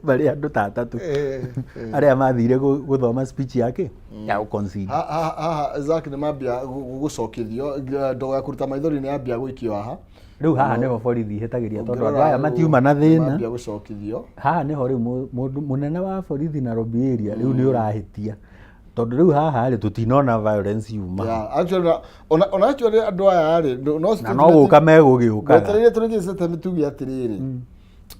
bari andu tatatu aria mathire guthoma speech yake ya uconcede Zaki ni mambia gucokithio ndogo ya kuruta maithori ni ambia guikio haha riu haha niho borithi hetagiria tondu andu aya matiuma na thina mambia gucokithio haha niho riu munene wa borithi Nairobi area riu ni urahitia tondu riu haha ri tutinona violence yuma actually ona actually andu aya ri no guka megugiuka gwetereire turigicete mitugi atiriri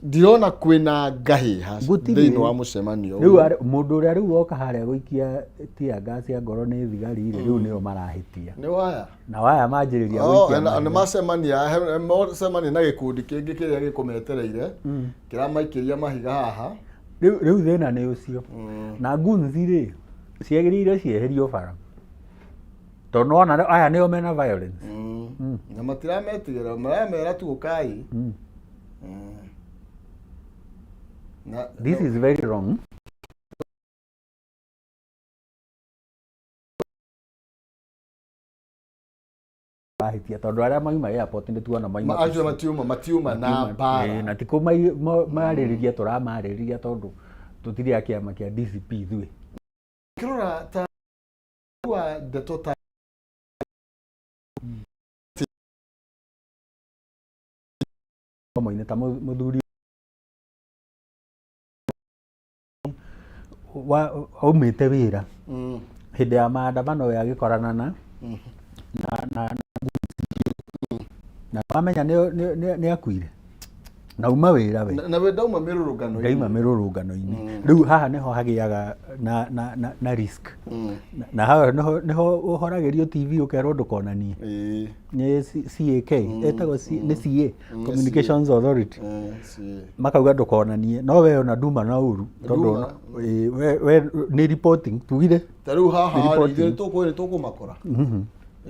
ndiona kwina ngahi thĩinĩ wa mũcemanio riu mundu uria riu woka haria guikia tia gas ya ngoro ni thigari riu nio marahitia ni waya na waya manjiriria guikia na macemania na gikundi kingi kiria gikumetereire kiramaikiria mahiga haha riu thina ni ucio na gunzi ri ciagiriire cieherio bara tondu ona aya nio mena violence na matirametigĩra maramera tu ukai this is very wrong. Bahitia tondu aria mauma airport ni tuona mauma ajua matiuma na bara na tiko maririria turamaririria tondu tutiri akiama kia DCP ithui kirora ta wa the total moine ta muthuri wa umite wira hindi ya maandamano ya gikorana na wamenya ni akuire na uma wira we na we dauma mirurungano-ini riu haha niho hagiaga na risk na haha niho uhoragirio TV ukerwo ndukonanie ni CAK etagwo ni CA Communications Authority makauga ndukonanie no we ona nduma na uru tondu we ni reporting tugire tariu haha ri tukumakora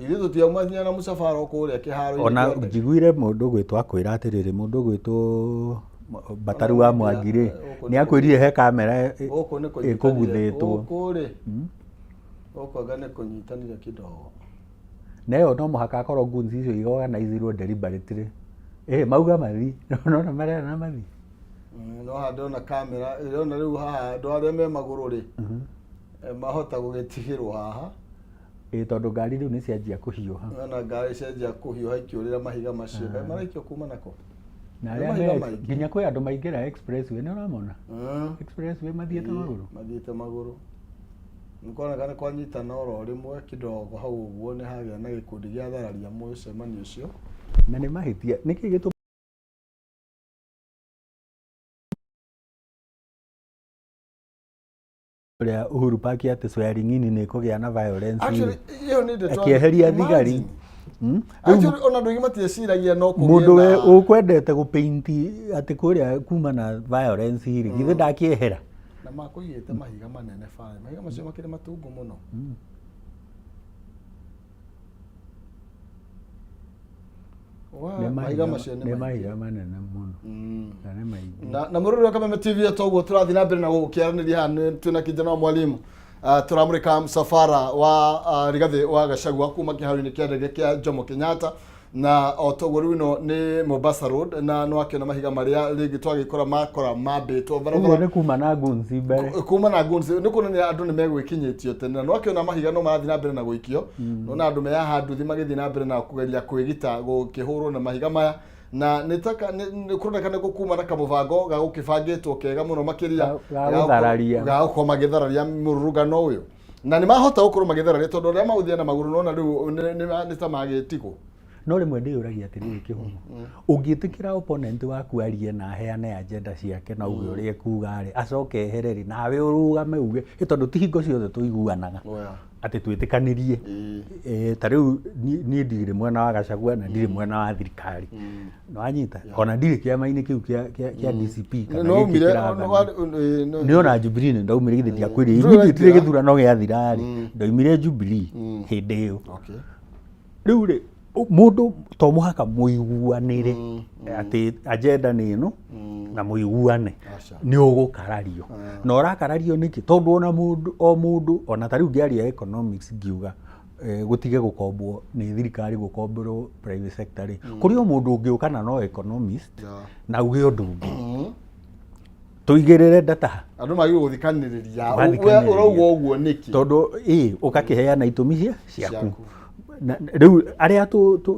Ithu tutiaumania na musafara okuria kiharo ona njiguire mundu gwitwa akwira atiriri mundu gwitwo Bataru wa Mwangire ni akwirire he kamera ikuguthitwo kuri okwaga ne kunyitanira kidogo nayo no muhaka akorwo gunzi icio iorganizirwo deliberately mauga mathi nona maria na mathi no handona kamera irona riu haha andu aria me maguru ri mahota gugitigirwo haha tondu ngari riu ni cianjia kuhiuha na ngari cianjia kuhiuha ikiurira mahiga macio maraikio kuma nako na aria nginya kwi andu maingira expressway ni uramona expressway mathiete maguru nikona kana kwanyita na oro rimwe kidogo hau uguo ni hagia na gikundi gia thararia mucemanio ucio na ni mahitia niki gitu ria Uhuru Park ati swearing-in ni kugia na violence actually iyo ni ndeto akieheria thigari actually ona ndu gimatie ciragia no kugia mundu we ukwendete gupainti ati kuria kuma na violence iri githe ndakiehera na makuigite mahiga manene fine mahiga macio makire matungu muno mahiga macio ni mahiga manene muno na mururu kama TV atoguo turathi na mbere na gukiaraniria hana twina kijana wa mwalimu turamurika msafara wa Rigathi wa Gachagua kuma kiharo-ini kia ndege kia Jomo Kenyatta na otoguo riu no ni Mombasa Road na no akiona mahiga maria rigi twagikora mambitwo barabara ni kuma na gunzi mbere kuma na gunzi ni kuonania andu ni megwikinyitio tene no akiona mahiga no marathi na mbere na guikio no na andu me haha nduthi magithi na mbere na kugeria kwigita gukihurwo na mahiga maya na nitaka kuronekana gukuma na kamuvango ga gukibangitwo kega muno makiria ga gukoma magithararia mururungano uyu na ni mahota gukorwo magithararia tondu ria mauthia na maguru nona riu ni ta magitigo no rimwe ndiuragia atiriri kihumo ungitikira opponent waku arie na heane agenda ciake na uge uria kuga ri acoke ehereri nawe urugame uge tondu ti hingo ciothe tuiguanaga ati twitikanirie ta riu ni ndiri mwena wa Gachagua na ndiri mwena wa thirikari no anyita ona ndiri kiama-ini kiu kia DCP kana ni ona Jubilee ndaumire githi dia kwiri immediately githurano giathira ri ndaumire Jubilee hindi iyo riu ri mundu to muhaka muiguanire ati agenda ni ino na muiguane ni ugukarario na urakarario niki tondu ona mundu ona tariu ngiaria economics ngiuga gutige gukombwo ni thirikari gukomberwo private sector kuri o mundu ungiuka na no economist na uge undu ungi tuigirire data andu magi guthikaniriria urauga uguo niki tondu ukakiheana itumi ciaku riu aria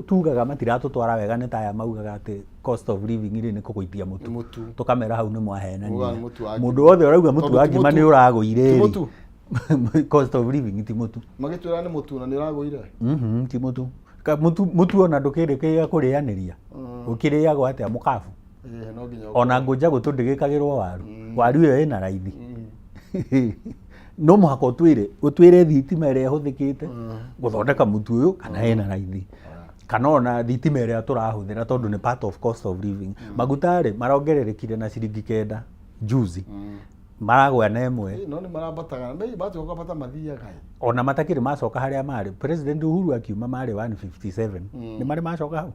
tugaga matiratutwara wega ni taya maugaga ati cost of living ri ni kuguithia mutu tukamera hau ni mwahenania mundu wothe urauga mutu wa ngima ni uraguire cost of living ti mutu magitwira ni mutu na ni uraguire ti mutu mutu ona ndukirikia kurianiria ukiriagwo atia mukabu ona ngoja gutundigikagirwo waru iyo ina raithi no muhaka utwire thitima iria ihuthikite guthondeka mutu uyu kana ina raithi kana ona thitima iria turahuthira tondu ni part of cost of living maguta ri marongererekire na ciringi 9 juzi maragwa na emwe no ni marabataga bei batu ukapata mathiaga ona matakiri macoka haria mari president Uhuru akiuma mari 157 ni mari macoka hau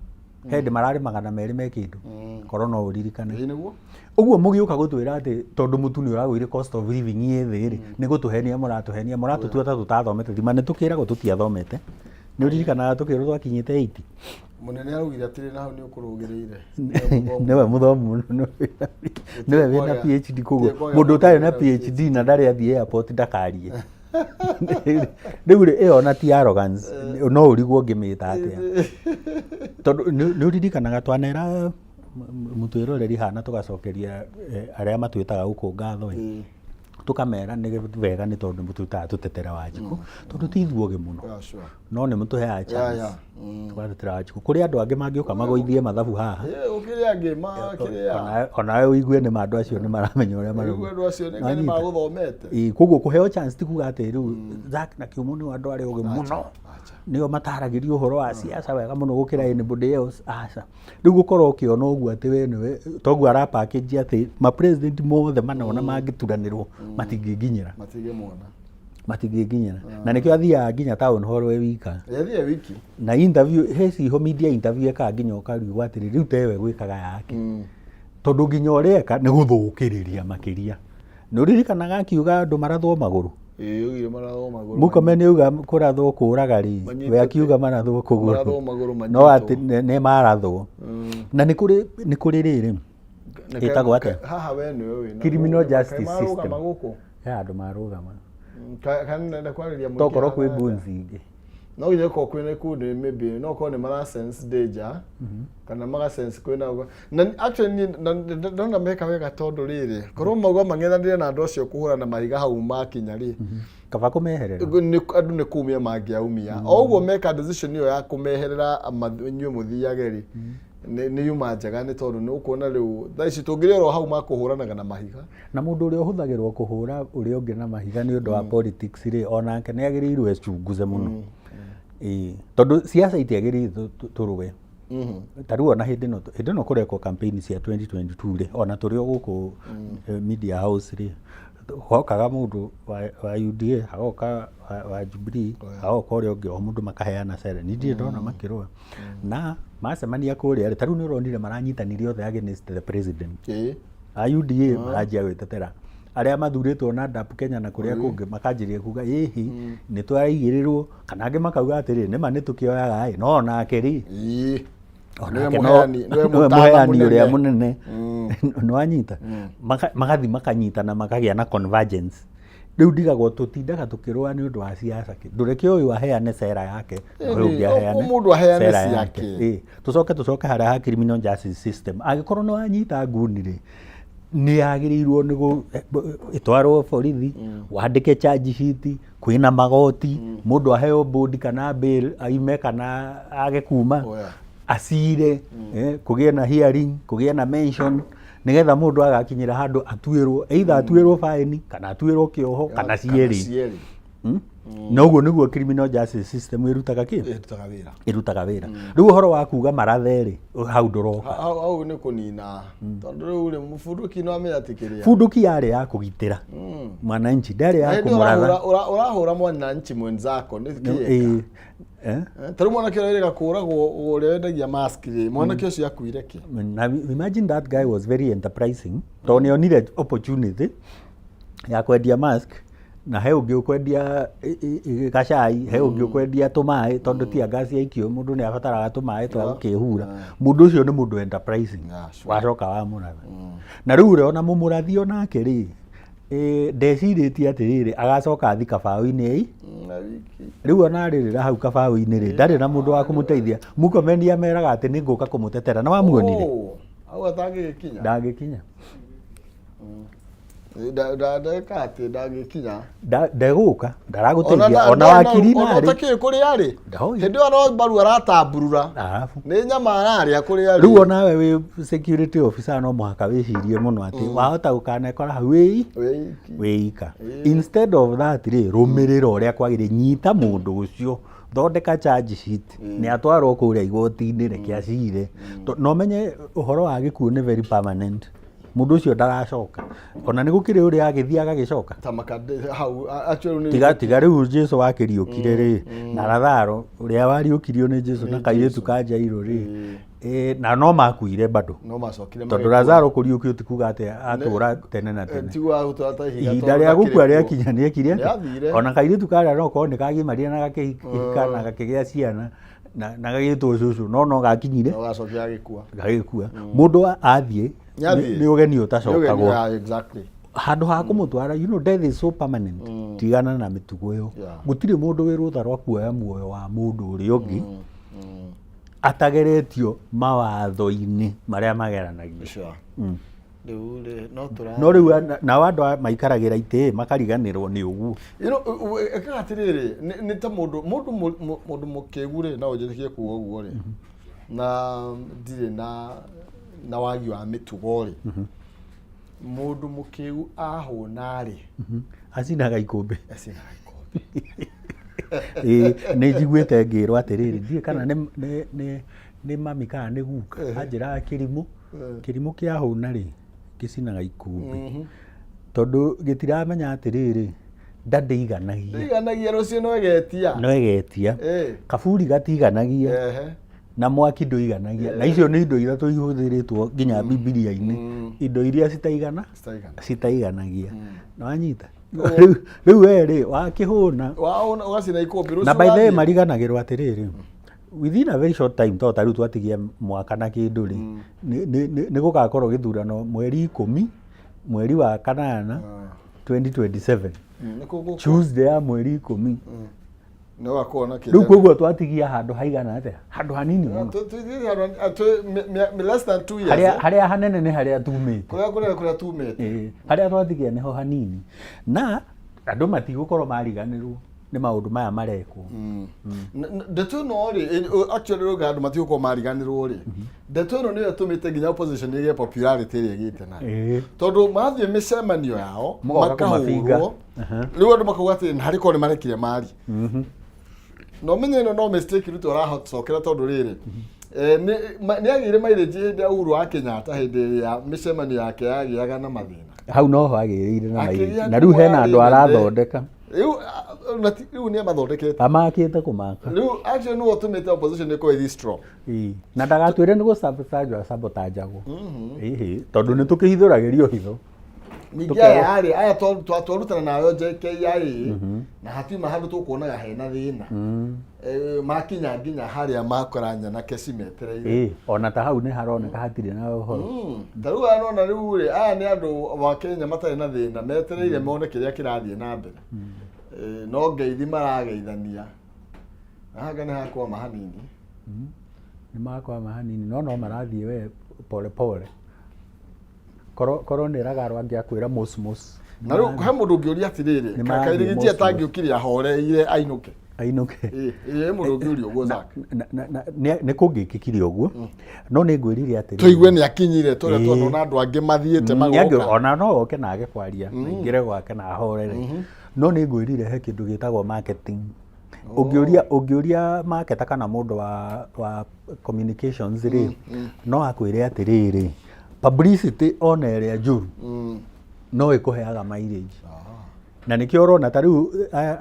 hindi marari 200 mekindu korona uririkane niguo uguo mugiuka gutwira ati tondu mutu ni uragwire cost of living yethi ri ni gutuhenia muratutua ta tutathomete thima ni tukiragwo tutiathomete ni uririkanaga tukirwo twakinyite 80 munene arugire atiri naho ni ukurugirire newe muthomu newe wina PhD kugo mundu utari na PhD na ndari athie airport ndakarie riu ri ona ti arrogance no urigwo ngimita atia tondu ni uririkanaga twanera mutwiroreri hana tugacokeria aria matwitaga guku ngatho tukamera ni wega ni tondu mututaga tutetera Wanjiku tondu ti ithuoge muno no ni mutuheaga chance tugatetera Wanjiku kuri andu angi mangiuka magoithie mathabu haha ukiri angi makiria ona we uigue ni mandu acio ni maramenya uria marugo andu acio ni maguthomete koguo kuheo chance ti kuga ati riu Zack na Kiumu ni andu ari ugi muno nio mataragirio uhoro wa siasa wega muno gukira anybody else aca riu gukorwo ukiona uguo ati we niwe toguo ara package ati ma president mothe manona mangituranirwo matingimuona na nikio athia nginya town hall we wika wiki na interview heci ho media interview eka nginya ukariu atiri riu tewe gwikaga yake tondu nginya ureka ni guthukiriria makiria nuririkanaga akiuga andu marathwo maguru ugire marathwo maguru Mukome uga kurathwo kuraga ri we akiuga marathwo kuguru no ati ne marathwo na ni kuri riri itagwo ate haha we ni we criminal justice system ya andu marugama kana kwariria mu tokoro kwi bunzi ingi no githe ko kwina kundi maybe no ko ni mara sense danger kana mara sense kwina na actually na meka wega tondu riri korwo mauga mangethanire na andu acio kuhura na mahiga hau makinya ri kaba kumeherera ni andu ni kumia mangiaumia o uguo meka decision iyo ya kumeherera nyue muthiage ri ni yuma njaga ni tondu ni ukona riu thaici tungirero hau makuhuranaga na mahiga na mundu uria uhuthagirwo kuhura uria ungi na mahiga ni undu wa politics ri onake ni agirirwo ecunguze muno tondu siasa itiagiriirwo turuwe tariu ona hindi no kurekwo campaign cia 2022 ri ona turio guku media house ri hokaga mundu wa UDA hagoka wa Jubilee hagoka uria ungi o mundu makaheana cere ni ndie ndona makirwa na macemania kuria ri tariu ni uronire maranyitanirie othe against the president a UDA marajia gwitetera aria mathuritwo na DAP Kenya na kuria kungi makanjiria kuga hihi ni twaigirirwo kana angi makauga atiri ni ma ni tukioyaga no nake ri no muheani uria munene no anyita magathi makanyitana makagia na convergence riu ndigagwo tutindaga tukirwa ni undu wa siasa ndureke uyu aheane cera yake uyu aheane mundu aheane yake tucoke haria ha criminal justice system agikorwo no anyita nguni ri ni agirirwo ni itwarwo borithi wandike charge sheet kwina magoti mundu aheo bond kana bail aime kana age kuma asire kugie na hearing kugie na mention nigetha mundu agakinyira handu atuirwo either atuirwo fine kana atuirwo kioho kana cieri na uguo niguo criminal justice system irutaga irutaga wira riu uhoro wa kuga maratheri hau nduroka hau ni kunina tondu riu ri mufunduki no ametikiria funduki yari ya kugitira mwananchi ndari ya kumuratha urahura mwananchi mwenzako ni kieka tari mwana kira iri gakuragwo uria wendagia mask ri mwana kio cia kuireke imagine that guy was very enterprising to nionire opportunity ya kwendia mask na he ũngĩ ũkwendia gacai, he ũngĩ ũkwendia tũmaĩ tondũ tia gas yaikio mũndũ nĩ abataraga tũmaĩ twa gũkĩhura. Mũndũ ũcio nĩ mũndũ enterprising, wacoka wa mũratha. Na rĩu ũrĩa ona mũmũrathi onake rĩ, ndecirĩtie atĩrĩrĩ agacoka athi kabaũ-inĩ rĩu ona arĩrĩra hau kabaũ-inĩ rĩ, ndarĩ na mũndũ wa kũmũteithia. Mũkomeni ameraga atĩ nĩ ngũka kũmũtetera, na wamuonire hau atangĩkinya ndagĩkinya ndagĩkinya ndegũka ndaragũteithia ona wakiri narĩ otakĩ kũrĩa arĩ hĩndĩ ĩyo no mbaru aratamburura nĩ nyama ararĩa kũrĩa arĩ. Rĩu onawe wĩ security officer no mũhaka wĩcirie mũno atĩ wahota gũkanekora hau wĩika. Instead of that rĩ, rũmĩrĩra ũrĩa kwagĩrĩire, nyita mũndũ ũcio, thondeka charge sheet, nĩ atwarwo kũrĩa igoti-inĩ, reke acire. No menye ũhoro wa gĩkuũ nĩ very permanent, mũndũ ũcio ndaracoka, ona nĩ gũkĩrĩ ũrĩa agĩthiĩ agagĩcoka tiga rĩu Jesũ wakĩriũkire rĩ, na Lazaro ũrĩa wariũkirio nĩ Jesũ na kairĩtu ka Jairũ rĩ, na no makuire bado, tondũ Lazaro kũriũkio ti kuga atĩ atũra tene na tene, ihinda rĩa gũkua rĩakinya nĩekire atĩ, ona kairĩtu karĩa no korwo nĩ kagimarire na gakĩhika na gakĩgĩa ciana na gagĩtwo cũcũ, no gakinyire gagĩkua. Mũndũ athiĩ nĩ ũgeni ũtacokagwo, handũ ha kũmũtwara, you know, death is so permanent. Tigana na mĩtugo ĩyo, gũtirĩ mũndũ wĩ rũtha rwa kuoya muoyo wa mũndũ ũrĩa ũngĩ atageretio mawatho-inĩ marĩa mageranagio. No rĩu nao andũ maikaragĩra itĩ makariganĩrwo nĩ ũguo. Ekaga atĩrĩrĩ, nĩ ta mũndũ mũkĩgu rĩ, no ũnjĩtĩkie kuuga ũguo rĩ, na ndirĩ na wagi wa mĩtugo rĩ, mũndũ mũkĩgu ahũna rĩ, acinaga ikũmbĩ. Nĩ njiguĩte ngĩrwo atĩrĩrĩ, ndiĩ kana nĩ mami kana nĩ guka anjĩraga kĩrimũ kĩahũna rĩ gĩcinaga ikũmbĩ, tondũ gĩtiramenya atĩrĩrĩ ndandĩiganagia rũciũ no egetia kaburi gatiganagia na mwaki ndũiganagia, na icio nĩ indo ithatũ ihũthĩrĩtwo nginya Bibilia-inĩ, indo iria citaiganagia. Na wanyita rĩu rĩ wakĩhũna ũgacina ikũmbĩ, na by the way mariganagĩrwo atĩrĩrĩ, within a very short time, to tarĩu twatigia mwaka na kĩndũ rĩ, nĩ gũgakorwo gĩthurano mweri 10 mweri wa kanana 2027, Tuesday ya mweri 10. Rĩu koguo twatigia handũ haigana atĩa, handũ hanini mũno, harĩa hanene nĩ harĩa tumĩte, harĩa twatigia nĩho hanini, na andũ matigũkorwo mariganĩrwo nĩ maũndũ maya marekwo. Ndeto ĩno rĩ, actually rũga andũ matigũkorwo mariganĩrwo rĩ, ndeto ĩno nĩyo ĩtũmĩte nginya opposition ĩgĩe popularity ĩrĩa ĩgĩte nayo, tondũ mathiĩ mĩcemanio yao makahũrwo, rĩu andũ makauga atĩ harĩ korwo nĩ marekire mari. No menye ĩno no mistake Ruto arahotocokera, tondũ rĩrĩ nĩ agĩire mileage hĩndĩ ya Uhuru wa Kenyatta, hĩndĩ ĩrĩa mĩcemanio yake yagĩaga na mathĩna. Hau no ho agĩrĩire na maithĩ, na rĩu hena andũ arathondeka, rĩu nĩ amathondekete amakĩte kũmaka. Rĩu actually nĩ ũtũmĩte opposition ĩkorwo ĩthi strong, na ndagatwĩre nĩ gũsabotajagwo, tondũ nĩ tũkĩhithũragĩrio hitho. Ningĩ aya twarutana nayo JKIA na hatiuma handũ tũkuonaga hena thĩna, makinya nginya harĩa makora nyanake cimetereire, ona ta hau nĩ haroneka hatirĩ na ũhoro. Ta rĩu arona rĩu rĩ, aya nĩ andũ wa Kenya matarĩ na thĩna, metereire mone kĩrĩa kĩrathiĩ na mbere, no ngeithi marageithania, hanga nĩ hakwama hanini, nĩ makwama hanini, no marathiĩ we pole pole, korwo nĩ ragarwo angĩakwĩra mos. Na rĩu he mũndũ ũngĩũria atĩrĩrĩ, Kairigiti atangĩũkire ahoreire ainũke mũndũ ũngĩũria ũguo Zak, nĩ kũngĩkĩkire ũguo, no nĩ ngwĩrire atĩrĩrĩ, tũigue nĩ akinyire tũrĩa tuona andũ angĩ mathiĩte magoka, ona no oke na age kwaria ingĩre gwake na ahorere, no nĩ ngwĩrire he kĩndũ gĩtagwo marketing. Ũngĩũria marketer kana mũndũ wa communications rĩ, no akwĩre atĩrĩrĩ, publicity ona ĩrĩa njũru no ĩkũheaga mileage. Na nĩkĩo ũrona ta rĩu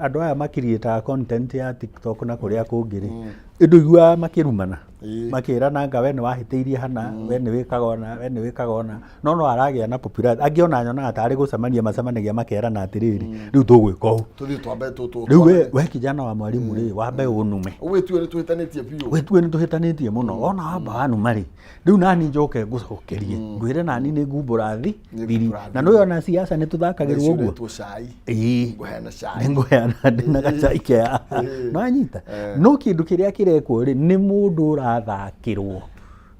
andũ aya makiriĩtaga content ya TikTok na kũrĩa kũngĩ rĩ, ndũigua makĩrumana Ĩĩ. makĩrana anga we nĩ wahĩtĩirie hana we nĩ wĩkaga ona we nĩ wĩkaga ona no aragĩa na popularity angĩona nyonaga tarĩ gũcemania macemanagia makerana atĩrĩrĩ rĩu tũgwĩka ũũ tuthi twambe rĩu we kijana wa mwarimu rĩ wambe ũnume ugĩtue nĩ twĩtanĩtie biũ wetue nĩ tũhĩtanĩtie mũno ona wamba wanuma rĩ rĩu nani njoke ngũcokerie ngwĩre nani nĩ ngumbũra thiri na nĩ ona siasa nĩ tũthakagĩrwo ũguo cai ĩĩ ngũheana cai ngũheana ndĩna gacai kea no anyita no kĩndũ kĩrĩa kĩrekwo rĩ nĩ mũndũ ũrathakĩrwo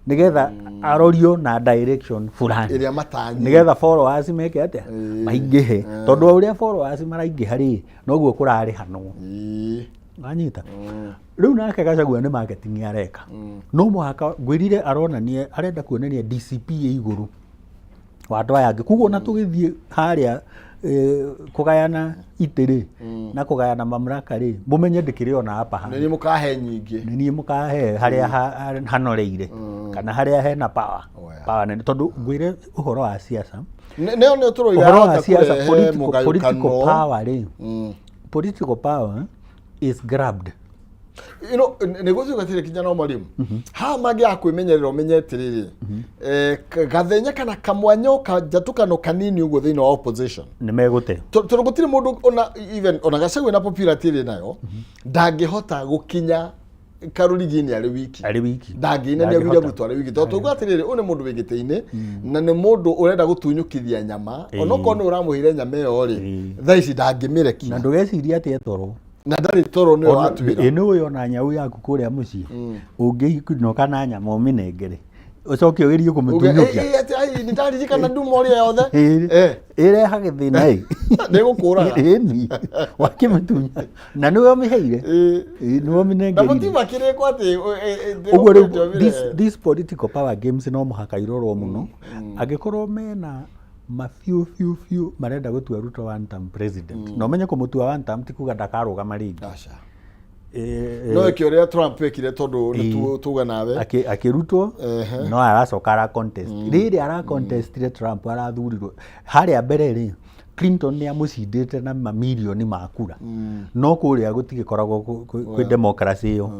nĩgetha arorio na direction fulani ĩrĩa matanyi nĩgetha followers meke atĩa maingĩhe tondũ ũrĩa followers maraingĩha rĩ noguo kũrarĩhanwo anyita rĩu nake Gachagua nĩ marketing areka no mũhaka ngwĩrire aronanie arenda kuonania DCP ĩ igũrũ wa andũ aya angĩ kuguo na tũgĩthiĩ harĩa kũgayana itĩrĩ na kũgayana mamlaka rĩ mũmenye ndĩkĩrĩ ona hapa nĩ niĩ mũkahe nyingĩ nĩ niĩ mũkahe harĩa hanoreire kana harĩa hena power nene tondũ ngwĩre ũhoro wa siasa nĩ tũroiga ũhoro wa siasa political power rĩ political power is grabbed nĩ gũthiũgatĩre kijana wa mwarimu haha mangĩaga kwĩmenyerera ũmenye atĩrĩrĩ gathenya kana kamwanyo kanjatũkano kanini ũguo thĩinĩ wa opposition nĩ megũte tondũ gũtirĩ mũndũ ona Gachagua na popularity ĩrĩ nayo ndangĩhota gũkinya Karũrigi-inĩ arĩ wiki ndangĩinania William Ruto arĩ wiki tondũ tuuga atĩrĩrĩ ũyũ nĩ mũndũ wĩ gĩtĩ-inĩ na nĩ mũndũ ũrenda gũtunyũkithia nyama onokorwo nĩ ũramũheire nyama ĩyo rĩ thaa ici ndangĩmĩrekia na ndũgecirie atĩ etoro na ndarĩ toro nĩ watuĩra nĩ ũyũ ona nyau yaku kũrĩa mũciĩ ũngĩinoka na nyama ũmĩnengere ucoke ũgerie kũmĩtunyũkia nĩ ndaririkana nduma ũrĩa yothe ĩrehaga thĩna nĩ gũkũraga ĩni wakĩmĩtunya na nĩwe ũmĩheire nĩwe ũmĩnengerire na mũtima kĩrĩkwo atĩ ũguo rĩu this political power games no mũhaka irorwo mũno angĩkorwo mena mafiu marenda gũtua Ruto one term president no menye kũmũtua one term ti kuga ndakarũgama rĩngĩ no ĩkĩ ũrĩa Trump ekire tondũ nĩ tuga nawe akĩrutwo no aracoka ara contest rĩrĩ ara contestire Trump arathurirwo harĩa mbere rĩ Clinton nĩ amũcindĩte na mamirioni ma kura no kũrĩa gũtigĩkoragwo kwĩ democracy ĩyo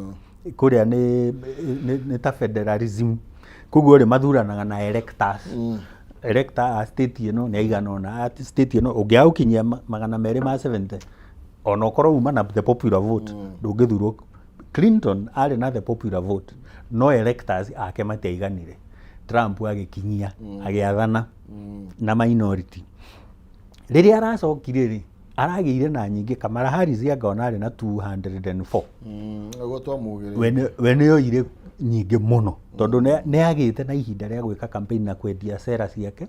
kũrĩa nĩ ta federalism koguo rĩ mathuranaga na electors elector a state ĩno nĩ aigana ona state ĩno ũngĩaga gũkinyia 270 ona ũkorwo uma na the popular vote ndũngĩthurwo Clinton arĩ na the popular vote no electors ake matiaiganire Trump agĩkinyia agĩathana na minority rĩrĩa aracokire rĩ aragĩire na nyingĩ Kamala Harris anga arĩ na 204 we nĩ oire nyingĩ mũno tondũ nĩ agĩte na ihinda rĩa gwĩka campaign na kwendia sera ciake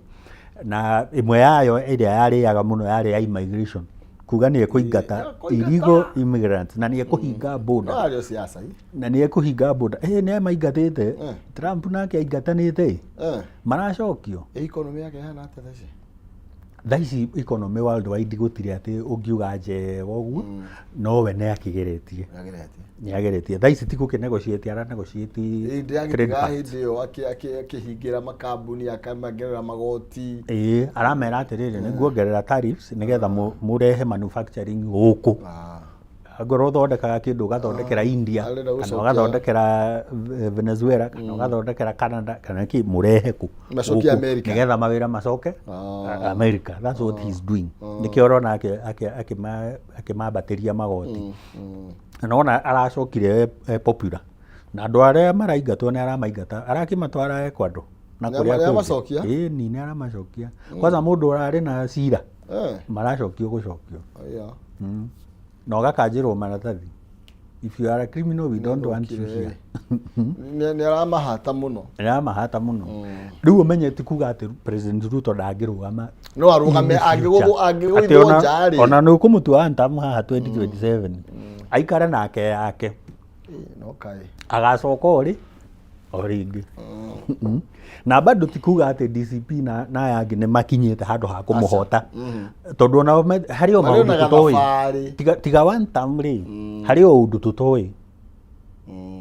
na ĩmwe yayo ĩrĩa yarĩaga mũno yarĩ ya immigration kuga nĩ ekũingata illegal immigrants na nĩ ekũhinga border na nĩ ekũhinga border nĩ maingatĩte Trump nake aingatanĩte maracokio economy yake hana atĩa thaa ici economy worldwide gũtirĩ atĩ ũngiuga njega ũguo no we nĩ akĩgeretie thaa ici ti gũkĩnegotiate aranegotiate hĩndĩ ĩyo akĩhingĩra makambuni akamongerera magoti aramera atĩrĩrĩ nĩguongerera tariffs nĩgetha mũrehe manufacturing gũkũ angorwo ũthondekaga kĩndũ ũgathondekera India kana ũgathondekera Venezuela kana ũgathondekera Canada kana kĩ mũrehe kũ nĩgetha mawĩra macoke America. That's what he's doing. Nĩkĩo ũrona akĩmambatĩria magoti nona aracokire popular na andũ arĩa maraingatwo nĩ aramaingata arakĩmatwara Ecuador na kũrĩa kũngĩ nĩ aramacokia kwanza mũndũ ũrarĩ na cira maracokio gũcokio na ũgakanjĩrwo maratathi if you are a criminal we don't want you here nĩ aramahata mũno rĩu ũmenye ti kuga atĩ President Ruto ndangĩrũgama no arũgame angĩgũithwo nja ona nĩ ũkũmũtua antamu haha 2027 aikare nake yake agacoka o rĩngĩ na bado ti kuga atĩ DCP na yangi nĩ makinyĩte handũ ha kũmũhota tondũ ona harĩ o maũndũ tũtoĩ tiga one term rĩ harĩ o ũndũ tũtoĩ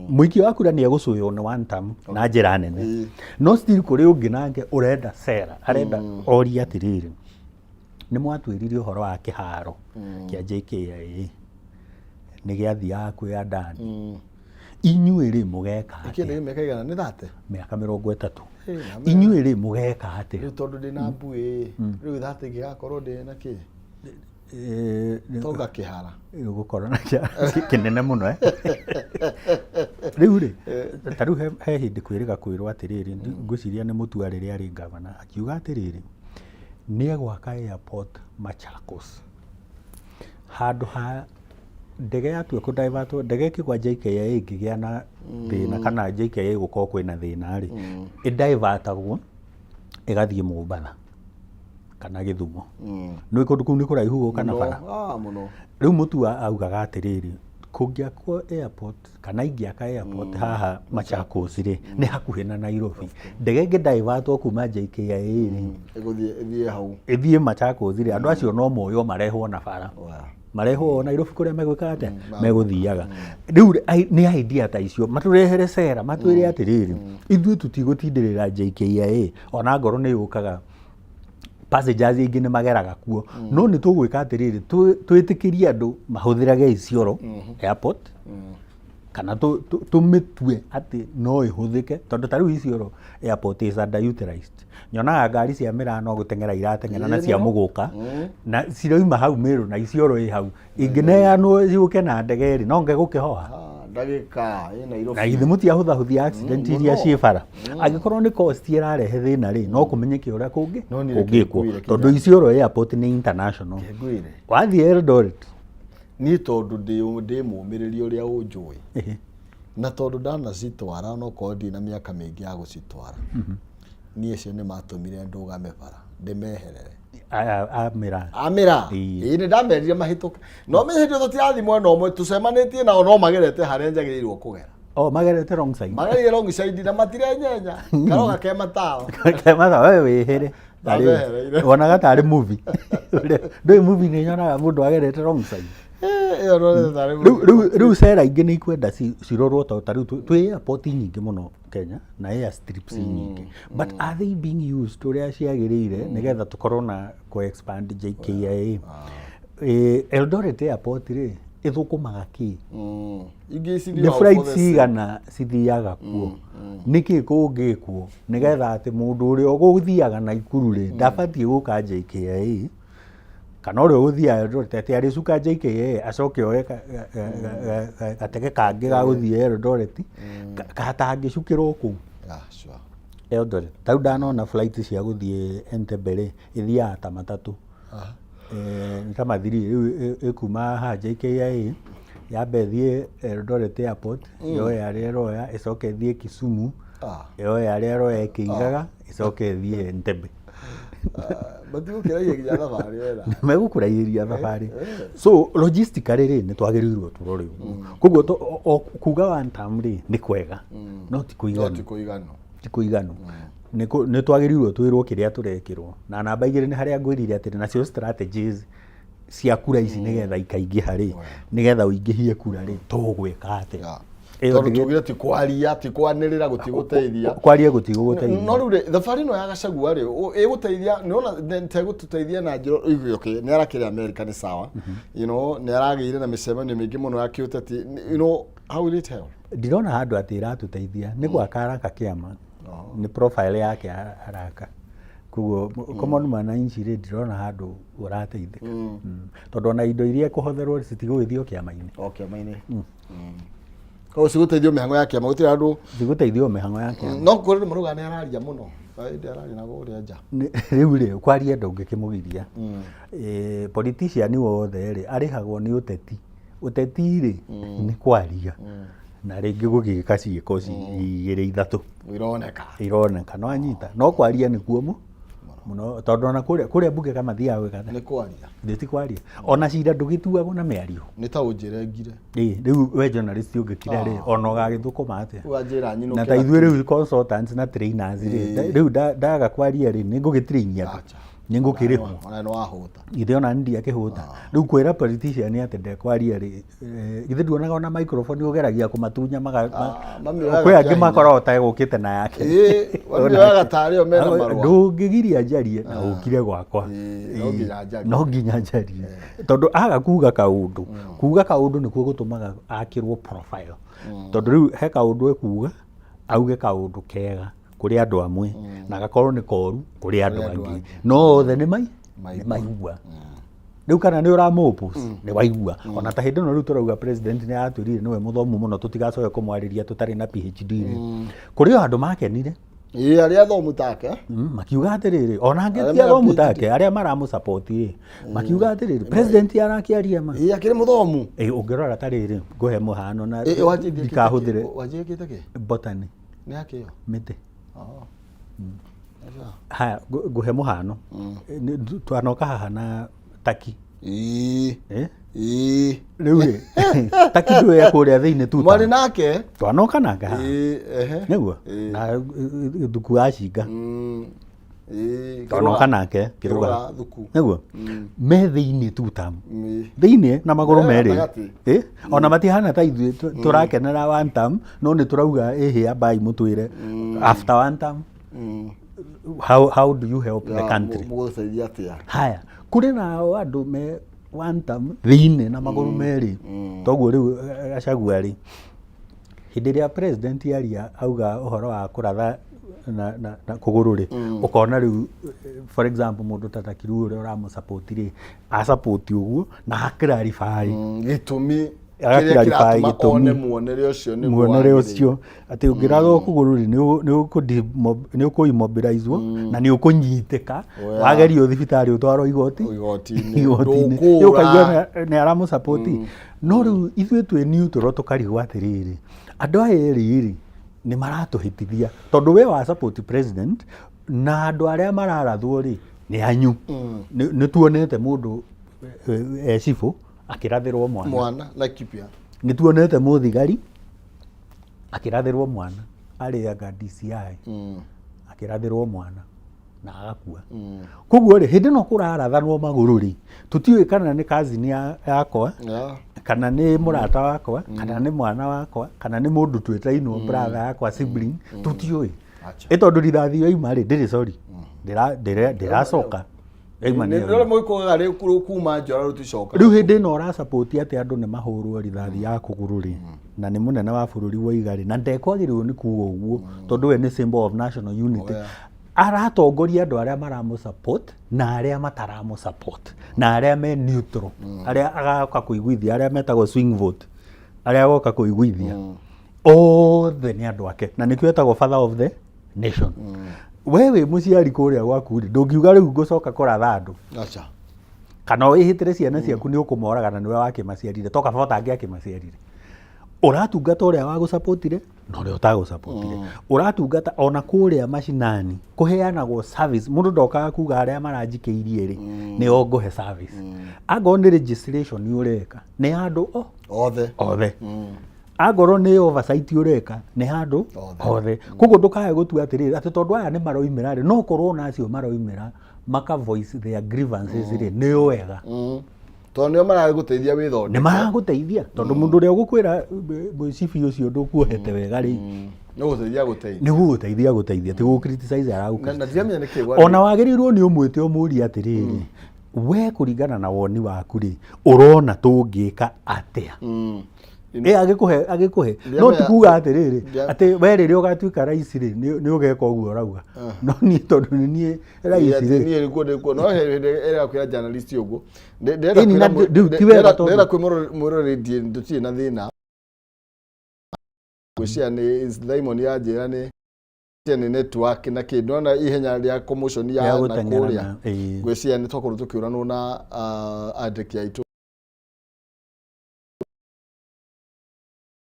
mũiki wa kura nĩ egũcũywo nĩ one term na njĩra nene no still kũrĩ ũngĩ nake ũrenda sera arenda oria atĩrĩrĩ nĩ mwatwĩrire ũhoro wa kĩharo kĩa JKIA nĩ gĩathiaga kwĩ andani inyuĩ rĩ mũgeka Ikĩndĩ atĩa mĩaka igana nĩ 30 mĩaka 30 Hey, inyuĩ rĩ mũgeka atĩa rĩu tondũ ndĩ na mbuĩ rĩu 30 ngĩgakorwo ndĩ na kĩ tonga kĩhara gũkorwo na kĩnene mũno rĩu rĩ ta rĩu he hĩndĩ kwĩrĩrwo atĩrĩrĩ ngwĩciria nĩ Mutua rĩrĩa arĩ ngavana akiuga atĩrĩrĩ nĩ egwaka airport Machakos handũ ha ndege yatua kũdivertwo ndege ĩkĩgwa JKIA ĩngĩgĩa na thĩna kana JKIA gũkorwo kwĩna thĩna rĩ ĩdivertagwo ĩgathiĩ Mombatha kana Gĩthumo nĩ kũndũ kũu nĩ kũraihu kana bara rĩu Mutua augaga atĩrĩrĩ kũngĩakwo airport kana ingĩaka airport haha Machakos rĩ nĩ hakuhĩ na Nairobi ndege ĩngĩdivertwo kuma JKIA rĩ ĩthiĩ Machakos rĩ andũ acio no moyo marehwo na bara marehwo Nairobi kũrĩa megwĩka atĩa megũthiaga rĩu nĩ idea ta icio matũrehere cera matwĩre atĩrĩrĩ ithuĩ tũtigũtindĩrĩra JKIA ona ngoro nĩ yũkaga passengers ingĩ nĩ mageraga kuo no nĩ tũgwĩka atĩrĩrĩ twĩtĩkĩrie andũ mahũthĩrage Isiolo airport kana tũmĩtue atĩ no ĩhũthĩke tondũ ta rĩu Isiolo airport is underutilized nyonaga ngari cia mĩraa no gũteng'era irateng'era na cia mũgũka na ciroima hau Meru na Isiolo ĩ hau ingĩneanwo ciũke na ndege rĩ no ngegũkĩhoha ndagĩka Nairobi na ithe mũtiahũthahũthia accident iria ciĩ bara angĩkorwo nĩ cost ĩrarehe thĩna rĩ no kũmenyeke ũrĩa kũngĩkwo tondũ Isiolo airport nĩ international wathiĩ Eldoret niĩ tondũ ndĩ mũmĩrĩri ũrĩa ũnjũĩ na tondũ ndanacitwara no korwo ndĩ na mĩaka mĩingĩ ya gũcitwara niĩ cio nĩ matũmire ndũgame bara ndĩmeherere amĩra nĩ ndamerire mahĩtũke no menye hĩndĩ tũtirathiĩ mwena ũmwe tũcemanĩtie nao no magerete harĩa njagĩrĩirwo kũgera magerete wrong side magerire wrong side na matirenyenya karoga ke matawa wewe wĩhĩre wonaga tarĩ movie ndũĩ movie nĩ nyonaga mũndũ agerete wrong side rĩu cera ingĩ nĩ ikwenda cirorwo ta rĩu twĩ airport nyingĩ mũno Kenya na airstrips nyingĩ but are they being used ũrĩa ciagĩrĩire nĩgetha tũkorwo na expand JKIA Eldoret airport rĩ ĩthũkũmaga kĩ nĩ flights cigana cithiaga kuo nĩkĩ kũngĩkwo nĩgetha atĩ mũndũ ũrĩa ũgũthiaga Nakuru rĩ ndabatiĩ gũka JKIA kana ũrĩa ũgũthiaga Eldoret atĩ arĩcuka JKIA acoke oe gatege kangĩ ga gũthiĩ Eldoret katangĩcukĩrwo kũu Eldoret ta rĩu ndanona flight cia gũthiĩ Entebbe rĩ ithiaga ta matatũ nĩ ta mathiri rĩu ĩkuma haha JKIA yambe thiĩ Eldoret airport yoe arĩa roya ĩcoke thiĩ Kisumu yoe arĩa roya ĩkĩigaga ĩcoke thiĩ Entebbe megũkũraihĩria thabarĩ so logistically rĩ nĩ twagĩrĩirwo tũrore koguo kuga one term rĩ nĩ kwega no ti kũiganu nĩ twagĩrĩirwo twĩrwo kĩrĩa tũrekĩrwo na namba igĩrĩ nĩ harĩa ngwĩrire atĩ nacio strategies cia kura ici nĩgetha ikaingĩha rĩ nĩgetha ũingĩhie kura rĩ tũgwĩka atĩa tondũ tugire ti kwaria ti kwanĩrĩra gũtigũteithia kwaria gũtigũteithia no rĩu thabarĩ no ya Gachagua rĩ ĩgũteithia nĩona tegũtũteithia na njĩra okay nĩ arakĩrĩ America nĩ sawa you know nĩ aragĩire na mĩcemanio mĩingĩ mũno ya kĩũteti you know how will it help ndirona handũ atĩ iratũteithia nĩ gwaka araka kĩama nĩ profile yake araka koguo common mwananchi rĩ ndirona handũ ũrateithĩka tondũ ona indo iria kũhotherwo citigũgĩthio kĩama-inĩ Kwa cigũteithio mĩhang'o ya kĩama gũtirĩ andũ cigũteithio mĩhang'o ya kĩama no kũrĩ mũruga nĩ araria mũno ĩndĩ araria na gũrĩa nja rĩu rĩ kwaria ndũngĩkĩmũgiria politician wothe rĩ arĩhagwo nĩ ũteti rĩ nĩ kwaria na rĩngĩ gũgĩka ciĩko igĩrĩ ithatũ ironeka no anyita no kwaria nĩkuo mũno tondũ ona kũrĩa mbunge kama thiaga gwĩka nĩ kwaria ti kwaria ona cira ndũgĩtuagwo na mĩario nĩ ta ũnjĩrengire rĩu we journalist ũngĩkira rĩ ona ũgagĩthũkũma atĩa na ta ithuĩ rĩu consultants na trainers rĩ rĩu ndaga kwaria rĩ nĩ ngũgĩtrainia andũ ningukirihwo ona no ahota ithe ona ndi akihota riu kwira politician ate ndekwaria ri ithe nduonaga ona microphone ugeragia kumatunya kwi angi makora otagukite na yake mami waga tario mena marwa ndungigiria njarie na ukire gwakwa no nginya njarie tondu aga kuga kaundu nikuo gutumaga akirwo profile tondu riu he kaundu ekuga auge kaundu kega kuri andu amwe na gakorwo ni koru kuri andu angi no othe ni maigua riu kana ni uramopose ni waigua ona ta hindi no riu turauga president ni atwirire niwe muthomu muno tutigacoke kumwariria tutari na PhD kuri andu makenire aria thomu take makiuga atiriri ona ngetia thomu take aria maramu support makiuga atiriri president arakiaria ma akiri muthomu ungirora tariri nguhe muhano na dikahuthire wajikite ki botany ni akio mite haya nguhe muhano twanoka haha na taki riu taki ndwe ya kuria thiini tu mwari nake twanoka nake niguo na thuku acinga twanoka nake kiruga niguo me thiini tu tamu thiini na maguru meri ona matihana ta ithuĩ turakenera one term no ni turauga here by mutwire after one term how do you help the country haya kuri na andu me one term thiini na maguru meri toguo riu Gachagua ri hindi ria president aria auga uhoro wa kuratha na kuguru ri ukona riu for example mundu tatakiru uri uramu support ri a support uguo na clarify gitumi agakirarify gitumi muonere ucio ati ungiratho kuguru ri ni uku immobilizwo na ni ukunyitika wagerio thibitari utwarwo igoti-ini ukaigua ni aramu support no riu ithuĩ twi neutral tukarigwo atiriri andu aya eri ni maratuhitithia tondu we wa support president na andu aria mararathwo ri ni anyu ni tuonete mundu cibu akirathirwo mwana like pia ni tuonete muthigari akirathirwo mwana ariaga DCI akirathirwo mwana na agakua koguo ri hindi no kurarathanwo maguru ri tutiwe kana ni cousin yakwa kana ni murata wakwa kana ni mwana wakwa kana ni mundu twetainwo brother yakwa sibling tutiwe itondu rithathi yoima ri ndiri sorry ndiracoka ndio moikoga ri kuma njora ruticoka riu hindi no ra support ati andu ni mahurwo rithathi ya kuguru ri na ni munene wa bururi wa igari na ndekwagirwo ni kuga uguo tondu we ni symbol of national unity aratongoria andu aria maramu support na aria mataramu support na aria me neutral aria agoka kuiguithia aria metagwo swing vote aria agoka kuiguithia othe ni andu ake na nikio etagwo father of the nation wewe muciari kuria gwaku ri ndungiuga riu ngucoka kuratha andu acha kana wihitire ciana ciaku ni ukumoraga na niwe wakimaciarire toka bota angi akimaciarire uratungata uria wa gusupport no ria utagusupport uratungata ona kuria mashinani kuheanagwo service mundu ndokaga kuga aria maranjikeirie ri ni ongohe service ago ni registration ni ureka ni andu othe agoro ni oversight ureka ni handu othe koguo ndukae gutua atiriri ati tondu aya ni maroimira ri no korwo na acio maroimira maka voice their grievances ri ni wega tondu nio maraguteithia withonde ni maraguteithia tondu mundu ria gukwira mwicibi ucio ndukuohete wega ri ni guteithia guteithia ti gu criticize arauka na ndiamenya niki ona wagirirwo ni umwite umuri atiriri we kuringana na woni waku ri urona tungika atia agikuhe no tikuga atiriri ati we riri ugatuika rais ri ni ugeka uguo urauga no ni tondu ni rais ri ni riko no era kwa journalist uguo ndera kwa moro radio nduti na thina gwĩcia nĩ Simon ya njĩra nĩ network na kĩndũ na ihenya rĩa commotion ya nakũrĩa gwĩcia nĩ twakorwo tũkĩũranwo na andĩki aitũ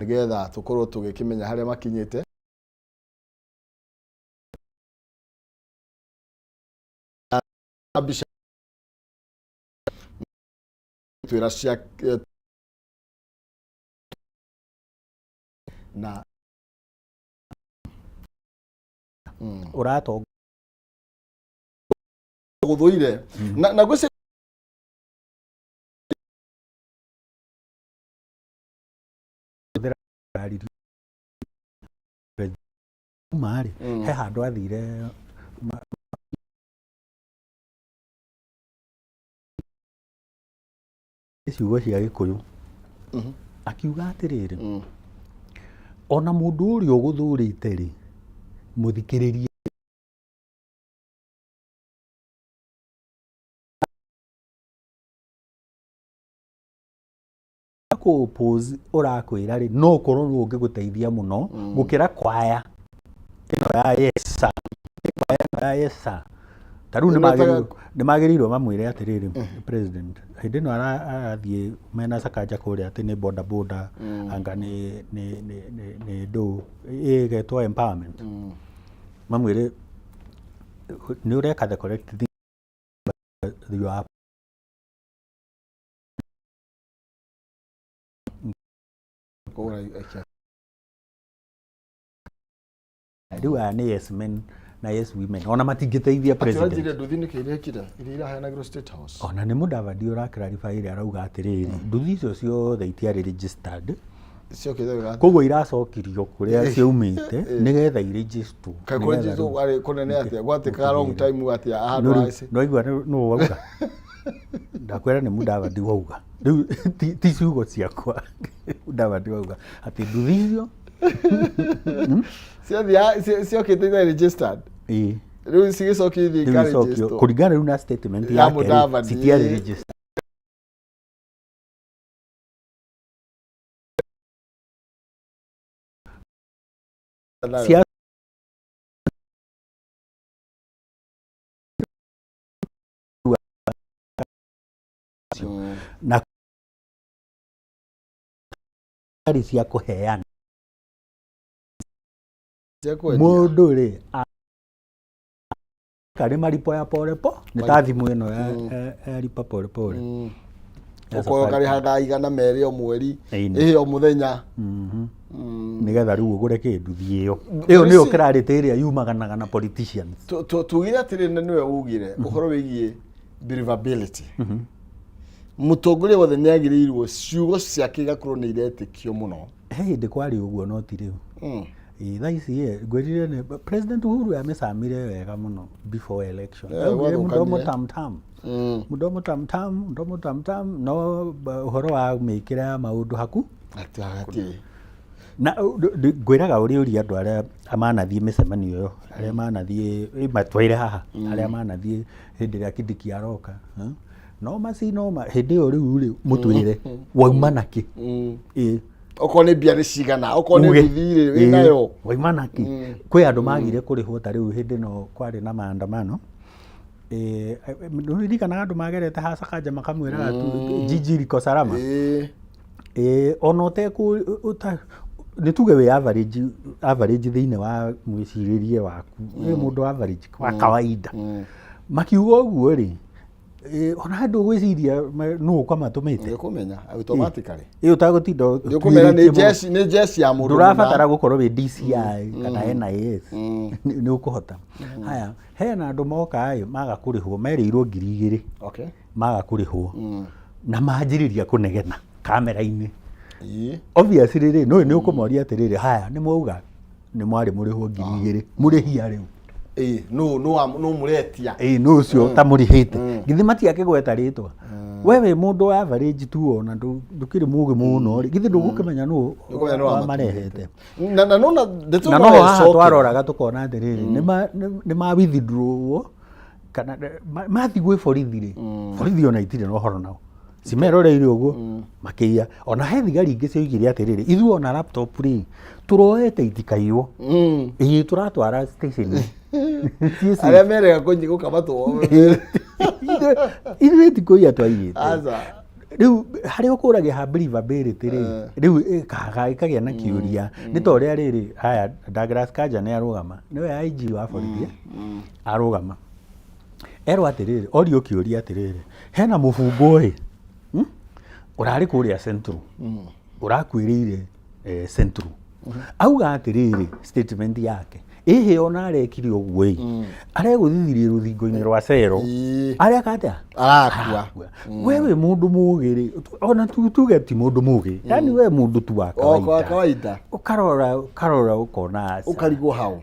nĩgetha tũkorwo tũgĩkĩmenya harĩa makinyĩte twĩra cia na urato guthuire na gwĩciria marĩ he handũ athire ciugo cia Gĩkũyũ akiuga atĩrĩrĩ ona mũndũ ũrĩa ũgũthũrĩte rĩ mũthikĩrĩrie pose ũrakwĩra rĩ no ũkorwo nĩ ũngĩgũteithia mũno gũkĩra kwaya ĩno ya yesa kwaya ya yesa tarĩu nĩ magĩrĩirwo mamwĩre atĩrĩrĩ president hĩndĩ ĩno arathiĩ mena Sakaja kũrĩa atĩ nĩ boda boda anga nĩ ndũ ĩgetwo empowerment mamwĩre nĩ ũreka the correct thing you are rĩu aya nĩ yes men na yes women ona matingĩteithia president nduthi nĩ kĩrĩa kira iria iraheanagĩrwo State House ona nĩ Mudavadi ũrakĩrariba ĩrĩa arauga atĩrĩrĩ nduthi icio ciothe itiarĩ registered koguo iracokirio kũrĩa ciaumĩte nĩgetha iregistrwo kũnene atĩa gwatĩka long time atĩa ahandũ no igua no wauga ndakwĩra nĩ Mudavadi wauga rĩu ti ciugo ciakwa Mudavadi wauga atĩ nduthi icio ciokĩte ita registered rĩu cigĩcokio thirikari kũringana rĩu na statement yake citiarĩ registered na cia kũheana mũndũ rĩ karĩ maripo ya porepo nĩ ta thimũ ĩno ya ripa polepole ũkorwo karĩhaga igana merĩ o mweri ĩhĩ o mũthenya nĩgetha rĩu ũgũre kĩnduthi ĩyo nĩyo kĩrarĩte ĩrĩa yumaganaga na politicians tugire atĩrĩ na nĩwe ugire ũhoro wĩgiĩ believability mũtongoria wothe nĩ agĩrĩirwo ciugo ciake igakorwo nĩ iretĩkio mũno he hĩndĩ kwarĩ ũguo no ti rĩu thaa ici ngwĩrire nĩ President Uhuru amĩcamire wega mũno before election mudomo tamtam no ũhoro wa mĩkĩra ya maũndũ haku na ngwĩraga ũrĩa andũ arĩa manathiĩ mĩcemanio ĩyo arĩa manathiĩ matwaire haha arĩa manathiĩ hĩndĩ ĩrĩa Kindiki aroka no macinoma hĩndĩ ĩyo rĩu rĩ mũtwĩre wauma nakĩ okorwo nĩ mbia nĩ cigana okorwo nĩ nduthi rĩ wĩnayo wauma nakĩ kwĩ andũ magire kũrĩhwo ta rĩu hĩndĩ ĩno kwarĩ na maandamano nĩririkanaga andũ magerete ha Sakaja makamwĩraga Jiji liko salama ona ũtekũ nĩ tuge wĩ average thĩinĩ wa mwĩcirĩrie waku wĩ mũndũ average wa kawaida makiuga ũguo rĩ ona handũ gwĩciria nũ ũkamatũmĩte nĩũkũmenya automatically ũtagũtinda nĩũkũmenya nĩ jeshi ya mũndũ ndũrabatara gũkorwo wĩ DCI kana NIS nĩ ũkũhota haya hena andũ moka maga kũrĩhwo merĩirwo 2,000 maga kũrĩhwo na manjĩrĩria kũnegena kamera-inĩ obviously rĩ nĩ ũkũmoria atĩrĩrĩ haya nĩ mwauga nĩ mwarĩ mũrĩhwo 2,000 mũrĩhia rĩu no muretia no cio ta mũrĩhĩte githĩ matiakĩgweta rĩtwa wewe mũndũ wa average tu ona ndũkĩrĩ mũgĩ mũno rĩ githĩ ndũgũkĩmenya nũ marehete na no haha twaroraga tũkona atĩrĩrĩ nĩ ma withdraw kana mathi gwĩ borithi rĩ borithi ona itirĩ na ũhoro nao cimeroreire ũguo makĩia ona he thigari ingĩ cioigire atĩrĩrĩ ithuĩ ona laptop rĩ tũroete itikaiywo tũratwara station arĩa merega gũkamatwo ithuĩ tikũiya twaiyĩte rĩu harĩa ũkũragia ha believability rĩ rĩu ĩkagĩa na kĩũria nĩ ta ũrĩa rĩrĩ haya Douglas Kanja nĩ arũgama nĩwe IG wa borithi arũgama erwo atĩrĩrĩ orio kĩũria atĩrĩrĩ hena mũbungo ũrarĩ kũrĩa Central ũrakwĩrĩire Central auga atĩrĩrĩ statement yake ihe ona arekire uguo aregũthithirie rũthingo-inĩ rwa cero aria katia arakua wewe mundu mugiri ona tuge ti mundu mugi yani we mundu tu wa kawaida ukarora ukona ukarigwo hao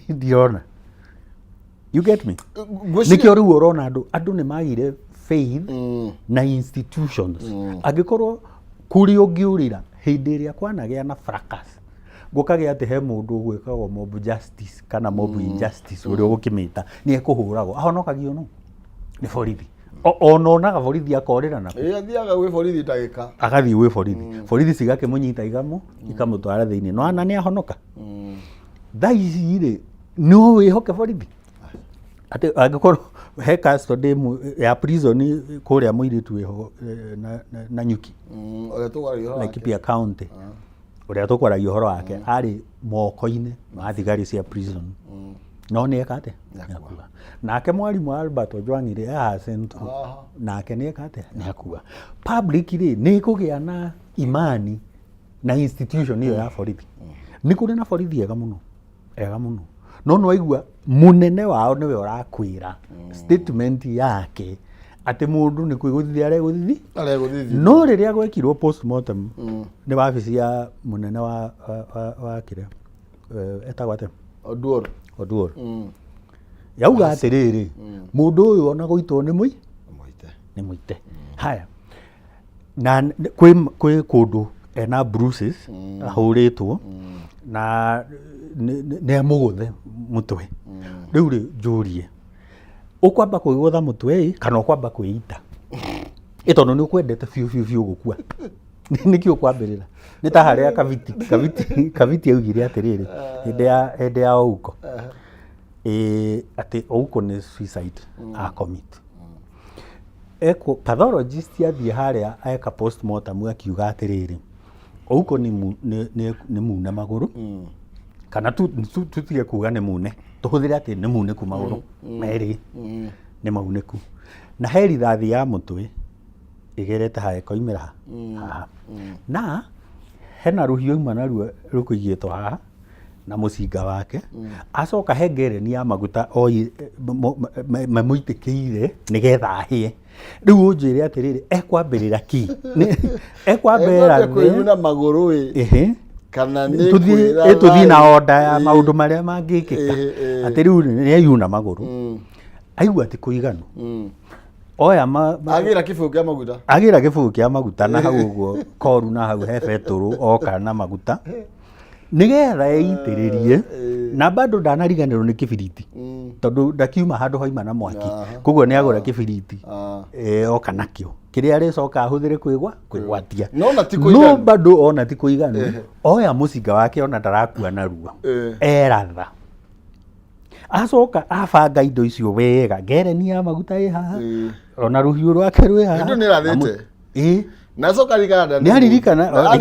ndiona you get me nikio riu urona andu ni magire faith na institutions angikorwo kuri ungiurira hindi iria kwanagia na fracas gukage ati he mundu gwikagwo mob justice kana mob injustice uri ugukimita ni ekuhuragwo ahonokagio no ni borithi ononaga borithi akorera na athiaga gwi borithi ndagika agathi gwi borithi cigake munyita ikamutwara thiini no ana ni ahonoka thaici ri no wihoke borithi ati angikorwo he custody ya prison kuria muiritu weho na nyuki Laikipia County uria tukwaragia uhoro wake ari moko-ini ma thigari cia prison no ni ekate nakua nake mwarimu Albert Ojwang ri Central nake ni ekate nakua public ri ni kugia na imani na institution iyo ya borithi ni kuri na borithi ega muno no waigua munene wao niwe urakwira statement yake ati mundu ni kwiguthithia areguthithi no riria gwekirwo postmortem ni wabici ya munene wa kire etagwate Oduor yauga atiriri mundu uyu ona guitwo ni muite haya na kwi kundu ena bruises ahuritwo na ne muguthe mutwe riu ri njurie ukwamba kuigutha mutwe kana ukwamba kwiita itono ni ukwendete fiu gukua nikio kwambirira ni ta haria kaviti augire atiriri hinde ya uko ati uko ni suicide a commit eko pathologist athie haria eka postmortem akiuga atiriri uko ni mune maguru kana tutige kuga ni mune tuhuthire ati ni mune ku maguru meri ni mauniku na heri thathi ya mutwe igerete hae koimira na hena ruhiu imana rukuigitwo haha na mucinga wake acoka hengereni ya maguta mamuitikiire nigetha ahie riu unjire atiriri ekwambirira ki ekwambira na maguru kana ni tuthii na order ya maundu maria mangikika ati riu ni ayuna maguru aigua ati kuiganu oya agira kibugu kia maguta na hau uguo koru na hau he beturu oka na maguta nigetha eitiririe na bado ndanariganirwo ni kibiriti tondu ndakiuma handu hoima na mwaki koguo ni agura kibiriti oka nakio kiria ricoka ahuthire kwigwatia no bado ona ti kuiganu oya mucinga wake ona ndarakua na ruo eratha acoka abanga indo icio wega ngereni ya maguta haha ona ruhiu rwake rwi haha ndu ni rathite na coka rigana ni aririkana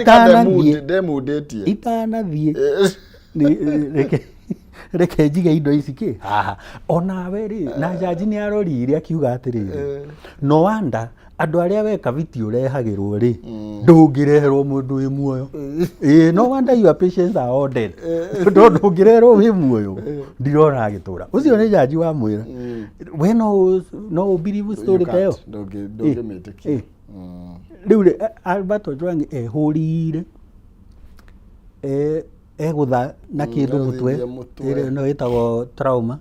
itanathie reke njige indo ici ki haha onawe ri na jaji ni arorire akiuga atiriri no wanda andu aria weka viti urehagirwo ri ndungireherwo mundu wi muoyo no wonder your patients are all dead ndungireherwo wi muoyo ndirona agitura ucio ni jaji wa mwira we no believe story tayo ndungimetiki riu Albert Ojwang ehurire egutha na kindu mutwe no itagwo trauma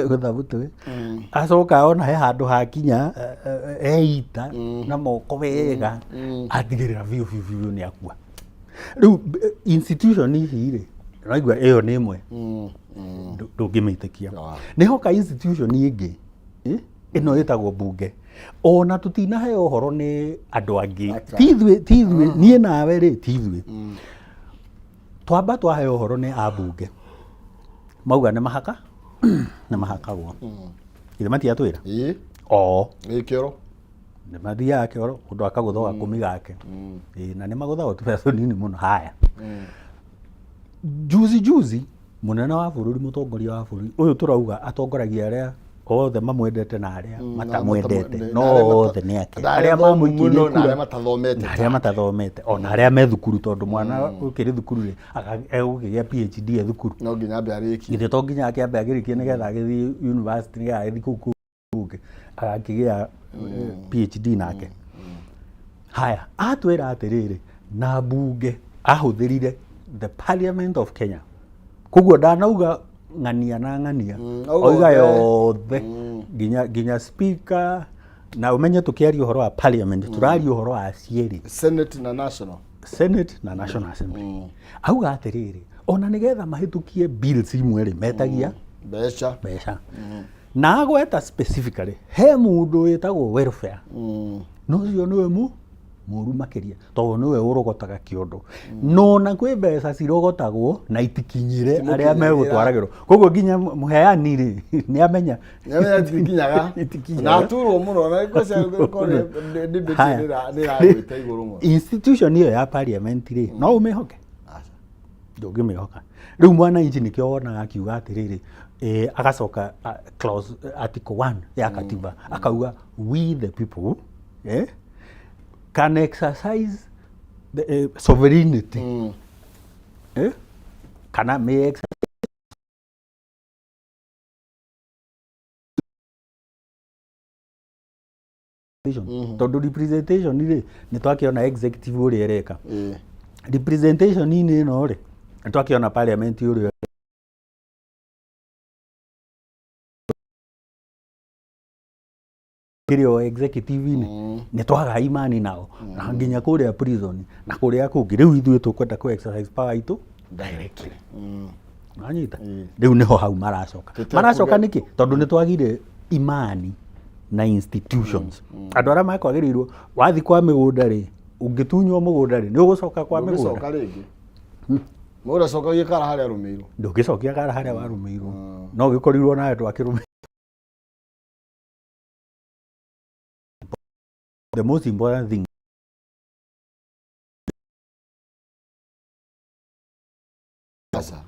gutha mutwe acoka ona he handu hakinya eita na moko wega atigirira biu ni akua riu institution ici ri raigua iyo ni imwe ndungimeitikia niho ka institution ingi ino itagwo bunge ona tutinahe uhoro ni andu angi tithwe nie nawe ri tithwe twamba twahe uhoro ni abunge mauga ni mahaka na mahakagwo ithe matiatwira kĩoro nĩ mathiaga kĩoro mũndũ akagũtha gakũmi gake na nĩ magũthagwo tũbeca nini mũno haya juzi mũnene wa bũrũri mũtongoria wa bũrũri ũyũ tũrauga atongoragia arĩa othe mamwendete na aria matamwendete na no othe nĩ ake aria mamũikirie na aria kura matathomete na aria matathomete ona aria me thukuru tondu mwana ukiri thukuru ri egũkĩgĩa PhD e thukuru no nginya ambe arĩkie githĩ to nginya akĩambe agĩrĩkie nĩgetha agĩthiĩ university nĩgetha agĩthiĩ kũu kũngĩ agakĩgĩa PhD nake haya atwĩra atĩrĩrĩ na mbunge ahũthĩrire the Parliament of Kenya koguo ndanauga ng'ania na ng'ania oiga yothe nginya speaker na umenye tukiaria uhoro wa parliament turaria uhoro wa cierĩ Senate na National Assembly auga atĩrĩrĩ ona nĩgetha mahĩtũkie bills imwe rĩ metagia mbeca na agweta specifically he mũndũ wĩtagwo welfare no ũcio nĩwe mũru makĩria tondũ nĩwe ũrogotaga kĩondo no na kwĩ mbeca cirogotagwo na itikinyĩre arĩa megũtwaragĩrwo koguo nginya mũheani rĩ nĩamenya itikinyaga na turwo mũno na nĩragwĩta igũrũ mũno institution ĩyo ya parliament rĩ no ũmĩhoke ndũngĩmĩhoka rĩu mwananchi nĩkĩo wonaga akiuga atĩrĩrĩ agacoka clause article 1 ya katiba akauga we the people can exercise the sovereignty kana may exercise tondu representation rĩ nĩtwakiona executive ũrĩa ereka representation inĩ ĩno rĩ nĩtwakiona parliament ũrĩa kirio executive nĩ twaga imani nao na nginya kũrĩa prison na kũrĩa kũngĩ rĩu ithuĩ tũkwenda ku exercise power itũ directly nanyita rĩu nĩho hau maracoka nĩkĩ tondũ nĩ twagire imani na institutions andũ arĩa makwagĩrĩirwo wathi kwa mĩgũnda rĩ ũngĩtunywo mũgũnda rĩ nĩ ũgũcoka kwa mĩgũnda mũgũnda cokagia kara harĩa warũmĩirwo ndũngĩcokia kara harĩa warũmĩirwo no gĩkorirwo nawe twakĩrũmĩirwo the most important thing sasa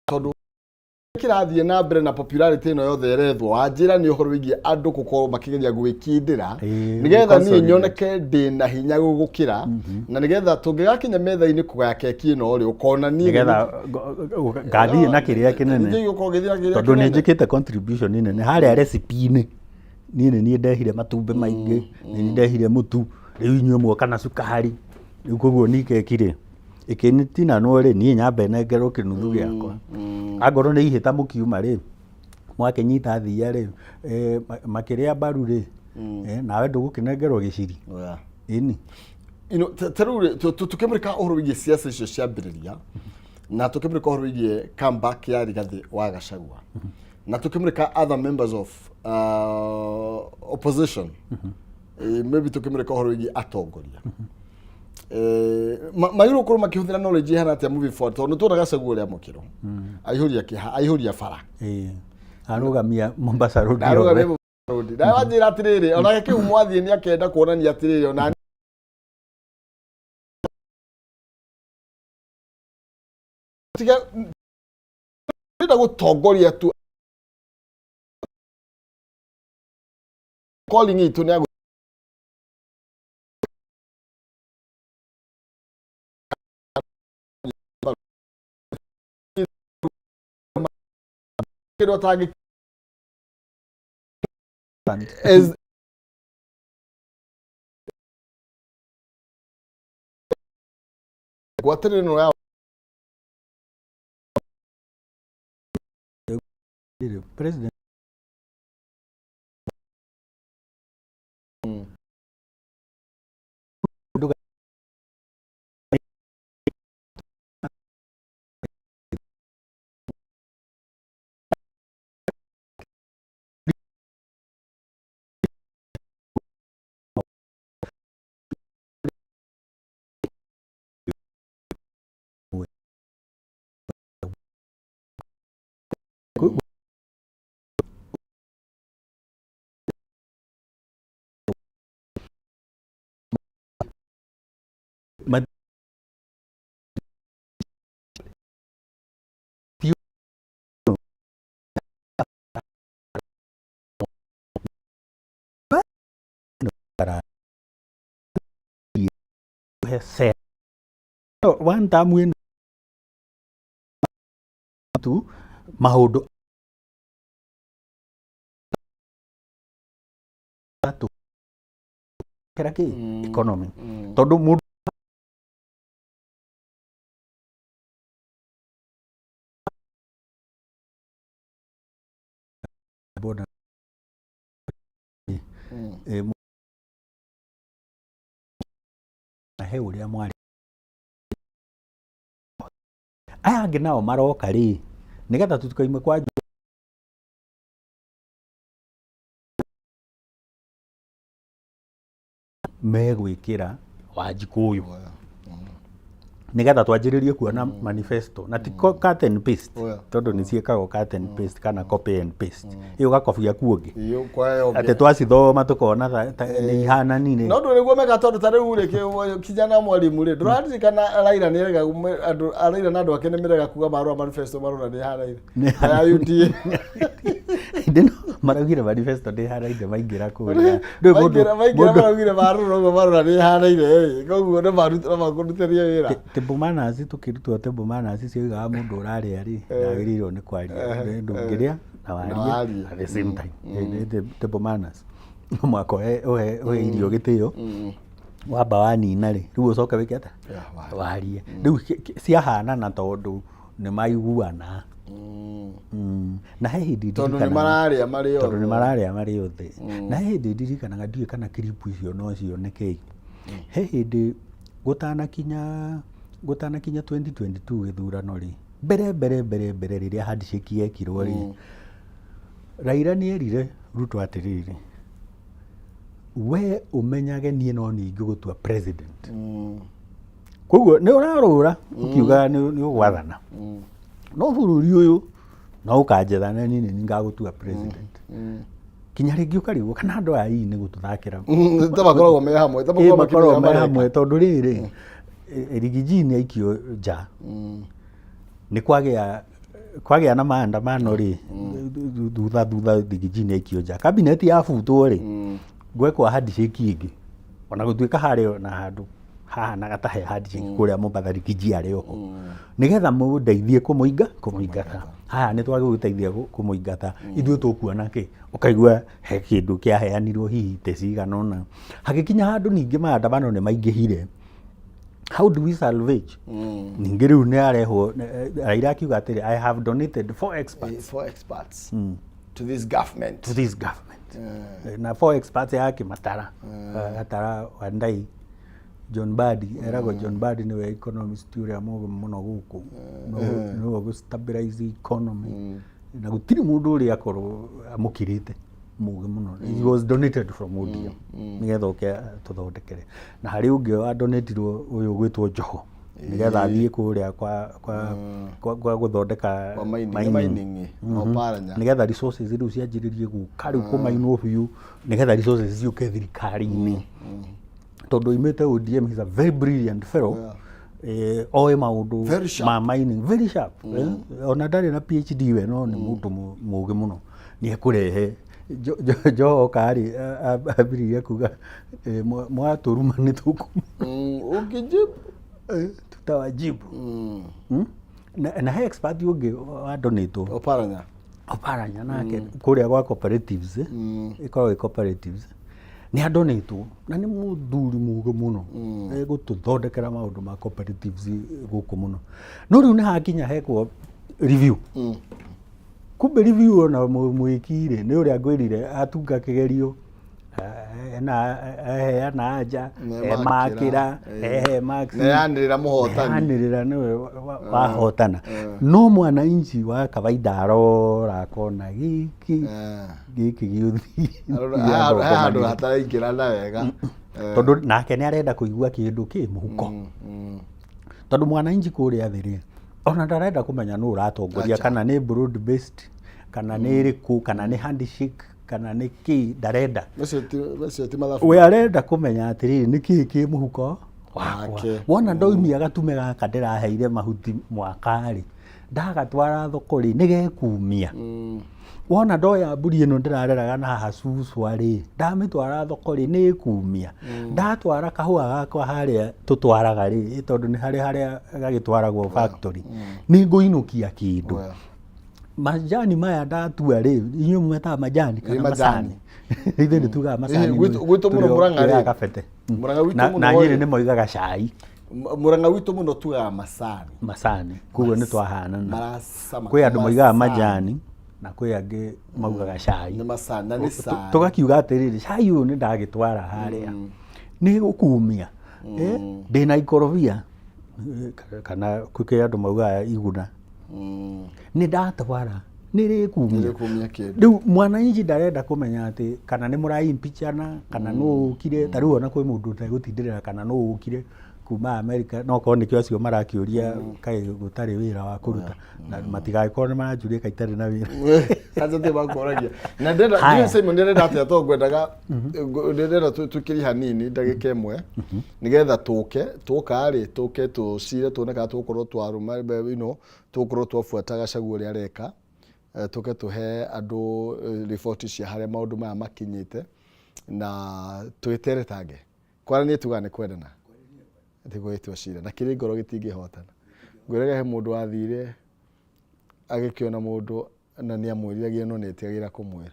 tondu kĩrathiĩ na mbere na popularity ĩno yothe ĩrethwo wanjĩra nĩ ũhoro wĩgiĩ andũ gũkorwo makĩgeria gwĩkindĩra nĩgetha niĩ nyoneke ndĩna hinya gũgũkĩra na nĩgetha tũngĩgakinya metha-inĩ kũgaya keki ĩno rĩ ũkona niĩ nĩgetha ngathiĩ na kĩrĩa kĩnene tondũ nĩ njĩkĩte contribution nene harĩa recipe-inĩ niĩ nĩ ndehire matumbĩ maingĩ nĩ ndehire mũtu rĩu inyuĩ mwoka na cukari rĩu koguo ni keki rĩ ikinitina no rĩ niĩ nyambe nengerwo kĩnuthu gĩakwa angorwo nĩ ihĩta mũkiuma rĩ mwakinyita thia rĩ makĩrĩa mbaru rĩ nawe ndũgũkĩnengerwo gĩciri ĩni tarĩu tũkĩmũrĩka ũhoro wĩgiĩ ciaca icio ciambĩrĩria na tũkĩmũrĩka ũhoro wĩgiĩ comeback ya Rigathĩ wa Gachagua na tũkĩmũrĩka other members of opposition maybe tũkĩmũrĩka ũhoro wĩgiĩ atongoria magĩrĩirwo gũkorwo makĩhũthĩra knowledge ihana atĩa moving forward tondũ nĩtuonaga Gachagua ũrĩa mũkĩro aihũria bara arũgamia Mombasa Road na wanjĩra atĩrĩrĩ onake kĩu mwathiĩ nĩ akenda kuonania atĩrĩrĩ ona nĩnda gũtongoria tu calling itũ nĩ kĩrĩa tangĩ gwatirĩ no ya president one time tu maundu tu keraki economy tondu mundu boda he uria mwari aya angi nao maroka ri nigetha tutukaimwe kwa megwikira Wanjikuyu nigetha twanjiririe kuona manifesto na ti cut and paste tondu ni ciekagwo cut and paste kana copy and paste iyo gakobia kuongi ate twacithoma tukona ni ihana nini no ndu niguo mega tondu ta riu ri kijana mwalimu ri ndurati kana Raila ni rega andu Raila na andu ake ni mirega kuga marua manifesto marua ni ihana ire ya UDA ndino maragire manifesto ni ihana ire maingira kuria riu mundu maragire marua ni ihana ire koguo ni makuruteria wira Table manners tukirutwo table manners ciugaga mundu uraria ri ndagiriirwo ni kwaria ndungiria na waria at the same time table manners mwako we irio gitio wamba wanina ri riu ucoke wike ata waria riu ciahana na tondu ni maiguana na he hindi tondu ni mararia mari othe na he hindi ndirikanaga ndiye kana clip icio no cioneke he hindi gutanakinya 2022 githurano ri mbere riria handshake yekirwo ri Raila ni erire Ruto atiriri we umenyage nie no ningi gutua president koguo ni urarura ukiuga ni ugwathana no bururi uyu no ukanjethana nini ningagutua president kinya ringi ukarigo kana andu aya ni gututhakira tabakoragwo me hamwe tondu riri Rigiji aikio nja ni kwagia na maandamano ri thutha Rigiji aikio nja cabinet ya futwo ri gwekwa handshake ingi ona gutuika hario na handu hana gatahe handshake kuria Mombasa Rigiji ari oho nigetha mundeithie kumuingata haya ni twagiguteithia kumuingata ithuĩ tukuona ki ukaigua he kindu kiaheanirwo hihi tecigana ona hagikinya handu ningi maandamano ni maingihire. How do we salvage? Ningi riu ni arehwo Raila akiuga atiri I have donated 4 experts to this government na 4 experts yake matara atara Wandai John Mbadi erago John Mbadi niwe economist uria muno guku no go stabilize economy na gutiri mundu uria akorwo amukirite muge muno he was donated from ODM nigetha uke tuthondekere na hari ungi wa donatirwo uyu gwitwo Joho nigetha athie kuria kwa guthondeka mining Oparanya nigetha resources riu cianjiririe guka riu kumainwo biu nigetha resources ciuke thirikari-ini tondu imete ODM is a very brilliant fellow oe maundu ma mining very sharp ona ndari na PhD we no ni mundu muge muno ni ekurehe Joho kari abiria kuga mwaturuma ni tuku ukijibu tutawajibu na he expert ungi wa donate Oparanya nake kuria gwa cooperatives ikoragwo cooperatives ni adonatwo na ni muthuri muge muno gututhondekera maundu ma cooperatives guku muno no riu ni hakinya hekwo review kumbe review ona mwikire ni uria ngwirire atunga kigerio na aja makira neanirira niwe wahotana no mwananchi wa kawaida arora akona giki giuthi handu hataraingĩra na wega tondu nake ni arenda kuigua kindu ki muhuko tondu mwananchi kuria thiri ona ndarenda kumenya nu uratongoria kana ni broad based kana ni riku kana ni handshake kana ni ki ndarenda we arenda kumenya atiriri ni ki muhuko wona ndoimia gatume gaka ndiraheire mahuti mwakari ndagatwara thoko ri nigekumia wona ndoya mburi ino ndirareraga na hasucwa ri ndamitwara thoko ri nikumia ndatwara kahua gakwa haria tutwaraga ri tondu ni haria gagitwaragwo factory ni nguinukia kindu majani maya ndatua ri inyu mweta majani kana macani ithe ni tuga macani gwitu muno Murang'a ri gabete Murang'a witu muno na nyiri ni moigaga cai Murang'a witu muno tuga macani kugo ni twahanana kwi andu moigaga majani na kwi angi maugaga cai ni macani na ni cai tugakiuga atiriri cai uyu ni ndagitwara haria ni gukumia ndina ikorobia kana kwi andu maugaga iguna ni ndatwara ni kumia riu mwananchi ndarenda kumenya ati kana ni murai mpichana kana no ukire tariu ona kwi mundu ndegutindirira kana no ukire kuma America no ko nikio acio marakiuria kai gutari wira wa kuruta na matigae ko ni marajuria kai tari na wira kaza te bakoragia na ndenda ndio sema ndenda ati atogwendaga ndenda tukiri hanini ndagike imwe nigetha tuke tucire tuoneka tukorwo twaruma bino tukorwo twafuataga caguo ria reka tuke tuhe andu report cia haria maundu maya makinyite na twiteretange kwaranie tugane kwendana ati gwetwo cira na kiri ngoro gitingihotana ngwiraga he mundu wathire agikiona mundu na ni amwiriragia no netiagira kumwira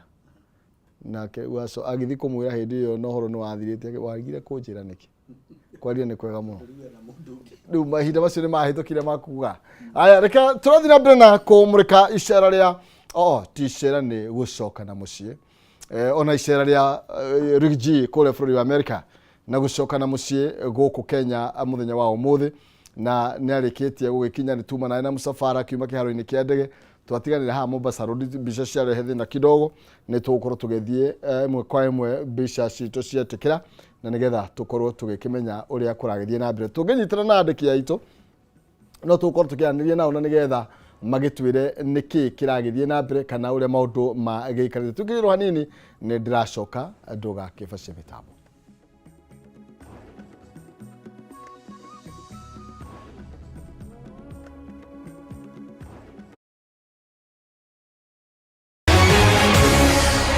nake waso agithi kumwira hindi iyo no horo ni wathirite wagire kunjira niki kwaria ni kwega muno riu mahinda macio ni mahitukire makuga aya reka turathi na mbere na kumurika icera ria ti icera ni gucoka na mucii ona icera ria Riggy kule bũrũri wa America na gucoka na mucii guku Kenya muthenya wa umuthi na ni arikitie gugikinya ni tuma na musafara kiuma kiharo-ini kia ndege twatiganire ha Mombasa Road mbica ciarehe thina kidogo ni tukorwo tugithie imwe kwa imwe mbica citu cietikira na nigetha tukorwo tugikimenya uria kuragithie na mbere tunginyitana na andiki aitu no tukorwo tukianiria nao na nigetha magitwire niki kiragithie na mbere kana uria maundu magiikarite tukiriro hanini ni ndiracoka ndugakibacie mitambo.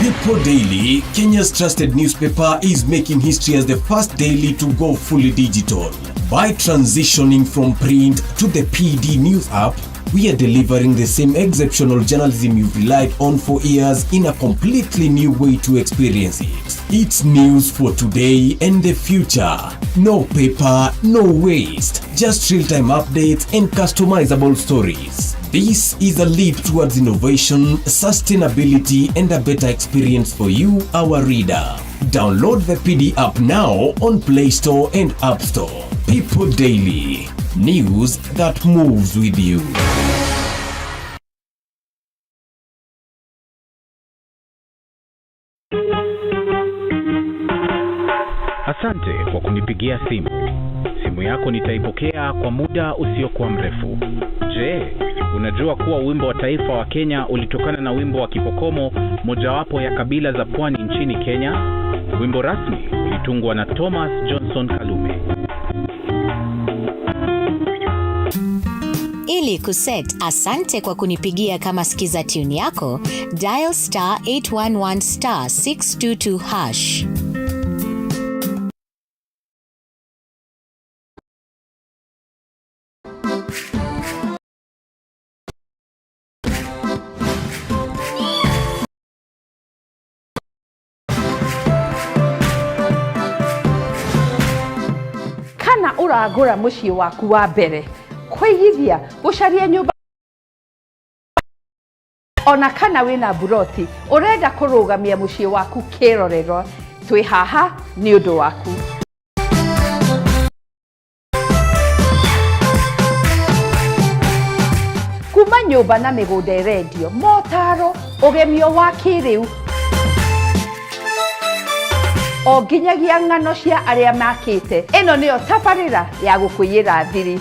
People Daily, Kenya's trusted newspaper, is making history as the first daily to go fully digital. By transitioning from print to the PD News app, we are delivering the same exceptional journalism you've relied on for years in a completely new way to experience it. It's news for today and the future. No paper, no waste. Just real-time updates and customizable stories. This is a leap towards innovation, sustainability, and a better experience for you, our reader. Download the PD app now on Play Store and App Store. People Daily. News that moves with you. Asante kwa kunipigia simu. Simu yako nitaipokea kwa muda usiokuwa mrefu. Je, unajua kuwa wimbo wa taifa wa Kenya ulitokana na wimbo wa Kipokomo, mojawapo ya kabila za pwani nchini Kenya? Wimbo rasmi ulitungwa na Thomas Johnson Kalume. Ili kuset asante kwa kunipigia kama skiza tune yako, dial *811 *622#. Kana uragura mucii waku wa mbere kwigithia gucaria nyumba ona kana wina buroti urenda kurugamia mucii waku kirorero twi haha ni undu waku. Kuma nyumba na migunda rendio motaro ugemio wa kiriu o nginyagia ng'ano cia aria makite. Ino niyo tabarira ya gukwiyira thiri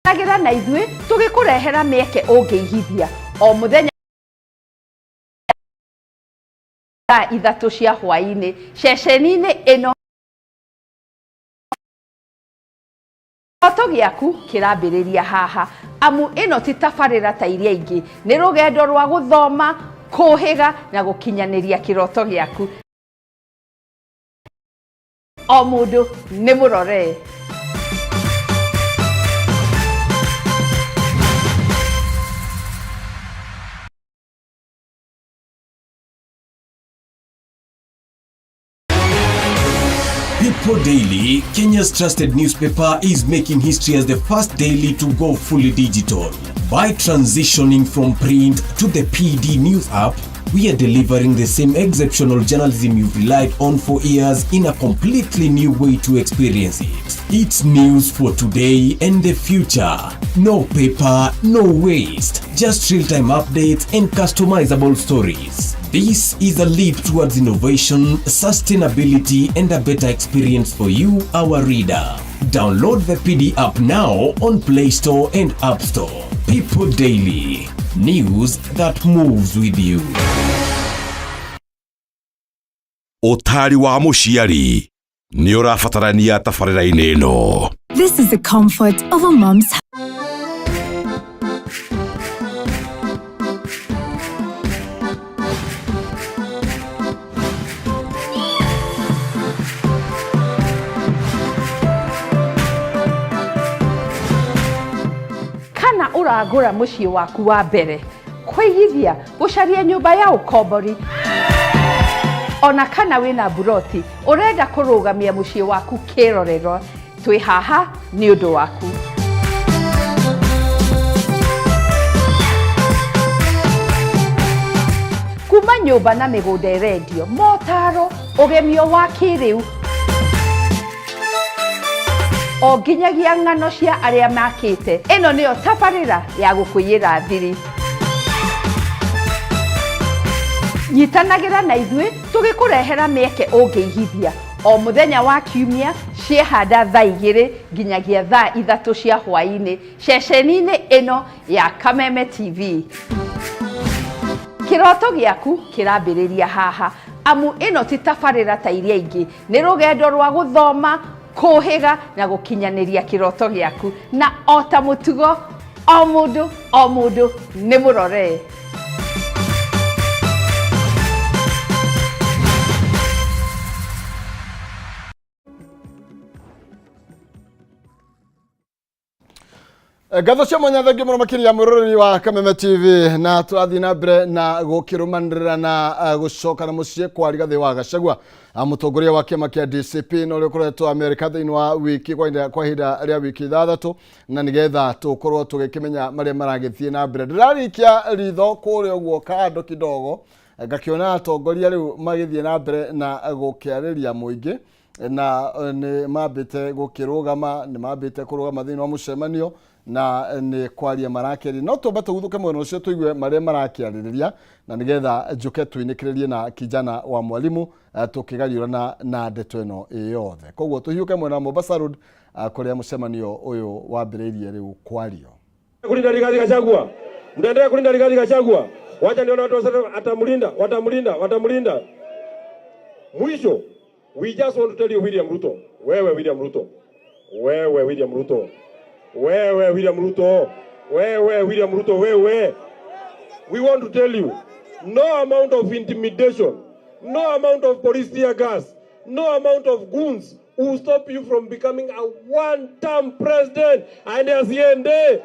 agira na ithui tugikurehera mieke ungiigithia o muthenya thaa 3 cia hwaini. Ceceni-ini ino Kĩroto gĩaku kĩrambĩrĩria haha amu ĩno ti tabarĩra ta iria ingĩ nĩ rũgendo rwa gũthoma kũhĩga na gũkinyanĩria kĩroto gĩaku o mũndũ nĩ mũrore. People Daily, Kenya's trusted newspaper, is making history as the first daily to go fully digital. By transitioning from print to the PD News app, we are delivering the same exceptional journalism you've relied on for years in a completely new way to experience it. It's news for today and the future. No paper, no waste. Just real-time updates and customizable stories. This is a leap towards innovation, sustainability, and a better experience for you, our reader. Download the PD app now on Play Store and App Store. People Daily. News that moves with you. Otari wa mũciari nĩ ũrabatarania tabarĩra-inĩ ĩno. This is the comfort of a mom's. Kana ũragũra mũciĩ waku wa mbere kwĩgithia gũcaria nyũmba ya ũkombori ona kana wĩna buroti ũrenda kũrũgamia mũciĩ waku kĩrorero twĩ haha nĩ ũndũ waku. Kuma nyũmba na mĩgũnda ĩrendio motaro ũgemio wa kĩrĩu o nginyagia ng'ano cia arĩa makĩte. Ĩno nĩyo tabarĩra ya gũkũiyĩra thiri. Nyitanagĩra na ithuĩ tũgĩkũrehera mĩeke ũngĩigithia o mũthenya wa kiumia ciehanda thaa 2 nginyagia thaa 3 cia hwaĩ-inĩ ceceni-inĩ ĩno ya Kameme TV. Kĩroto gĩaku kĩrambĩrĩria haha amu ĩno ti tabarĩra ta iria ingĩ nĩ rũgendo rwa gũthoma kũhĩga na gũkinyanĩria kĩroto gĩaku na o ta mũtugo o mũndũ nĩ mũrore. Gatho cia mwanya thengi mũno makĩria mũroreri wa Kameme TV na tũrathiĩ na mbere na gũkĩrũmanĩrĩra na gũcoka na mũciĩ kwa Rigathĩ wa Gachagua mũtongoria wa kĩama kĩa DCP no rĩo ũkoretwo Amerika thĩinĩ wa wiki kwa ihinda rĩa wiki 6 na nĩgetha tũkorwo tũgĩkĩmenya marĩa maragĩthiĩ na mbere. Ndĩrarikia ritho kũrĩa ũguo kando kidogo ngakĩona atongoria rĩu magĩthiĩ na mbere na gũkĩarĩria mũingĩ na nĩ mambĩte gũkĩrũgama nĩ mambĩte kũrũgama thĩinĩ wa mũcemanio na nĩ kwaria marakĩri no twamba tũgũthũke mwena ũcio tũigue marĩa marakĩarĩrĩria na nĩgetha njoke twĩnĩkĩrĩrie na kijana wa mwalimu tũkĩgariũrana na ndeto ĩno yothe. Koguo tũhiũke mwena wa Mombasa Road kũrĩa mũcemanio ũyũ wambĩrĩirie rĩu kwario. Kulinda Rigathĩ Gachagua, mtaendelea kulinda Rigathĩ Gachagua. Wacha nione watu watamulinda. Mwisho, we just want to tell you William Ruto. Wewe William Ruto. We want to tell you, no amount of intimidation, no amount of police tear gas, no amount of goons will stop you from becoming a one-term president. And asiende.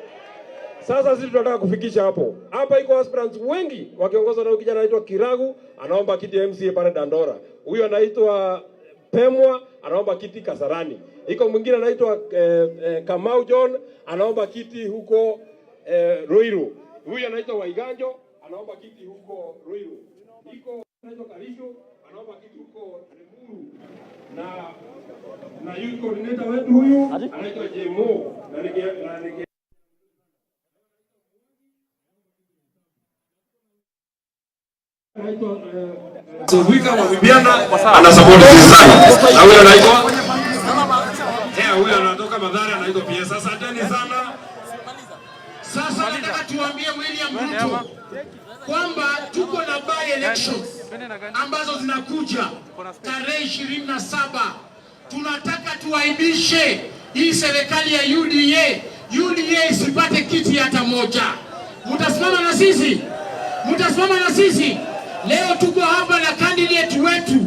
Sasa sisi tunataka kufikisha hapo. Hapa iko aspirants wengi wakiongozwa na kijana anaitwa Kiragu, anaomba kiti ya MCA pale Dandora. Huyo anaitwa Pemwa, anaomba kiti Kasarani. Iko mwingine anaitwa Kamau John, anaomba kiti huko Ruiru. Huyu anaitwa Waiganjo, anaomba kiti huko Ruiru. Iko anaitwa Karisho, anaomba kiti huko Limuru. Na youth coordinator wetu huyu anaitwa Jemo. Wika wa Bibiana ana support sana. Na huyo anaitwa huyo anatoka Mathare anaitwa pia. Sasa asanteni sana. Sasa nataka tuambie William Ruto kwamba tuko na by elections ambazo zinakuja tarehe 27. Tunataka tuaibishe hii serikali ya UDA isipate kiti hata moja. Mtasimama na sisi? Mtasimama na sisi? Leo tuko hapa na candidate wetu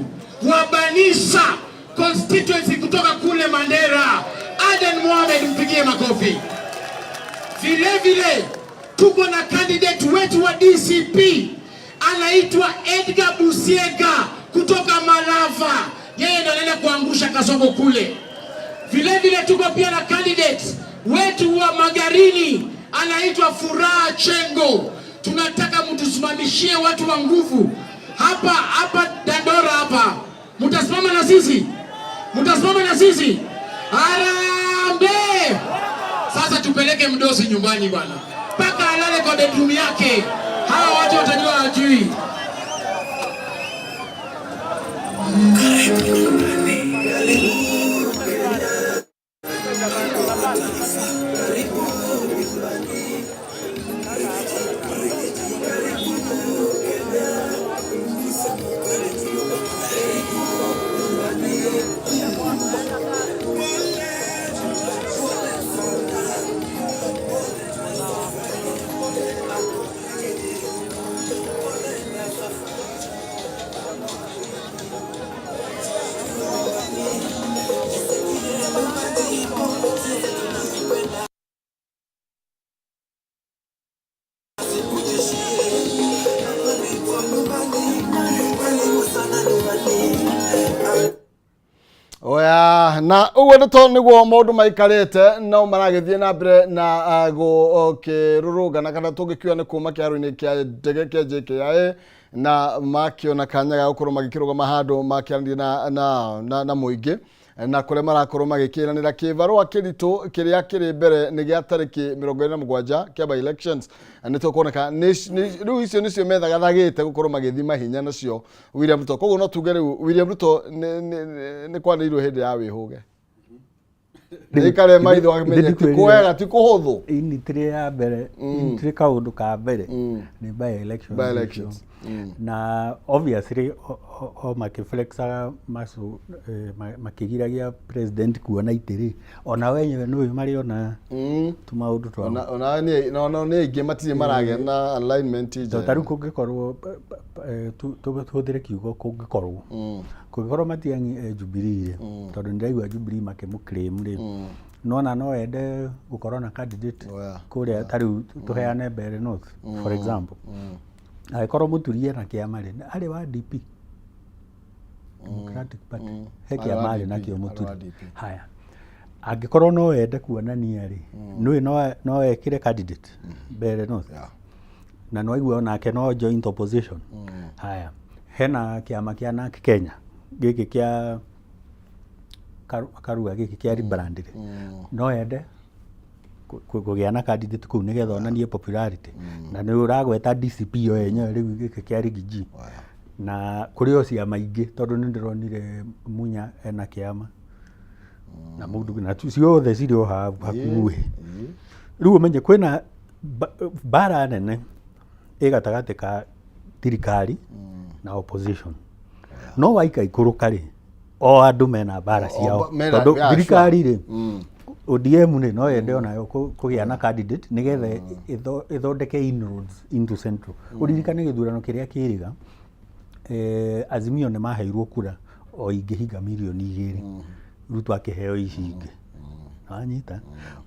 wa Banisa constituency kutoka kule Mandera, Aden Mohamed, mpigie makofi. Vile vile tuko na candidate wetu wa DCP anaitwa Edgar Busiega kutoka Malava, yeye ndo anaenda kuangusha Kasongo kule. Vile vile tuko pia na candidate wetu wa Magarini anaitwa Furaha Chengo. Tunataka mtusimamishie watu wa nguvu hapa Dandora hapa. Mtasimama na sisi? Mtasimama na sisi? Harambee! Sasa tupeleke mdosi nyumbani bwana, mpaka alale kwa bedroom yake. Hawa watu watajua hawajui. Oya, na uwe nito niguo maundu maikarite no maragithie na mbere na kirurugana kana tugikiwa ni kuma kiaro-ini kia ndege kia JKIA na makiona kanya ga gukorwo magikirugama handu makiarania na muingi na kure marakorwo magikiranira kibarua kiritu kiria kiri mbere ni gia tariki 27 kia by elections ni tukuoneka riu icio nicio methaga thagite gukorwo magithima hinya nacio William Ruto. Koguo no tuge riu William Ruto ni kwanirwo hindi ya wihuge ikare maitho amenye kwega ti kuhuthu ini tire ya mbere tire kaundu ka mbere ni by elections na obviously o makiflexa masu makigiragia president kuona itiri ona wenyewe no mari ona tumaundu twa ona ni ingi matiri marage na alignment ije taru kungikorwo tuthire kiugo kungikorwo matiangi Jubilee tondu ndiraigua Jubilee makimukrim ri nona no ende gukorwo na candidate kuria tariu tuheane mbere north for example aikorwo muturie na kiama ri ari wa DP Democratic Party he kiama ri na kio muturi haya angikorwo no ende kuonania ri no ekire candidate mbere north na no igwe onake no joint opposition haya hena kiama kia NARC Kenya giki kia karuga giki kia rebranded no ende kugia na candidate ku nigetha onanie popularity na ni uragweta DCP yo yenyewe riu giki kia Rigiji na kuri o ciama ingi tondu ni ndironire Munya ena kiama na mundu na ciothe ciri o hakuhi riu umenye kwina bara nene igatagati ka thirikari na opposition no waika ikuruka ri o andu mena bara ciao tondu thirikari ri ODM ni no yende onayo kugia na candidate nigetha ithondeke inroads into central uririkane githurano kiria kiriga Azimio ne maheirwo kura o ingihinga milioni 2 Ruto akiheo ici ingi anyita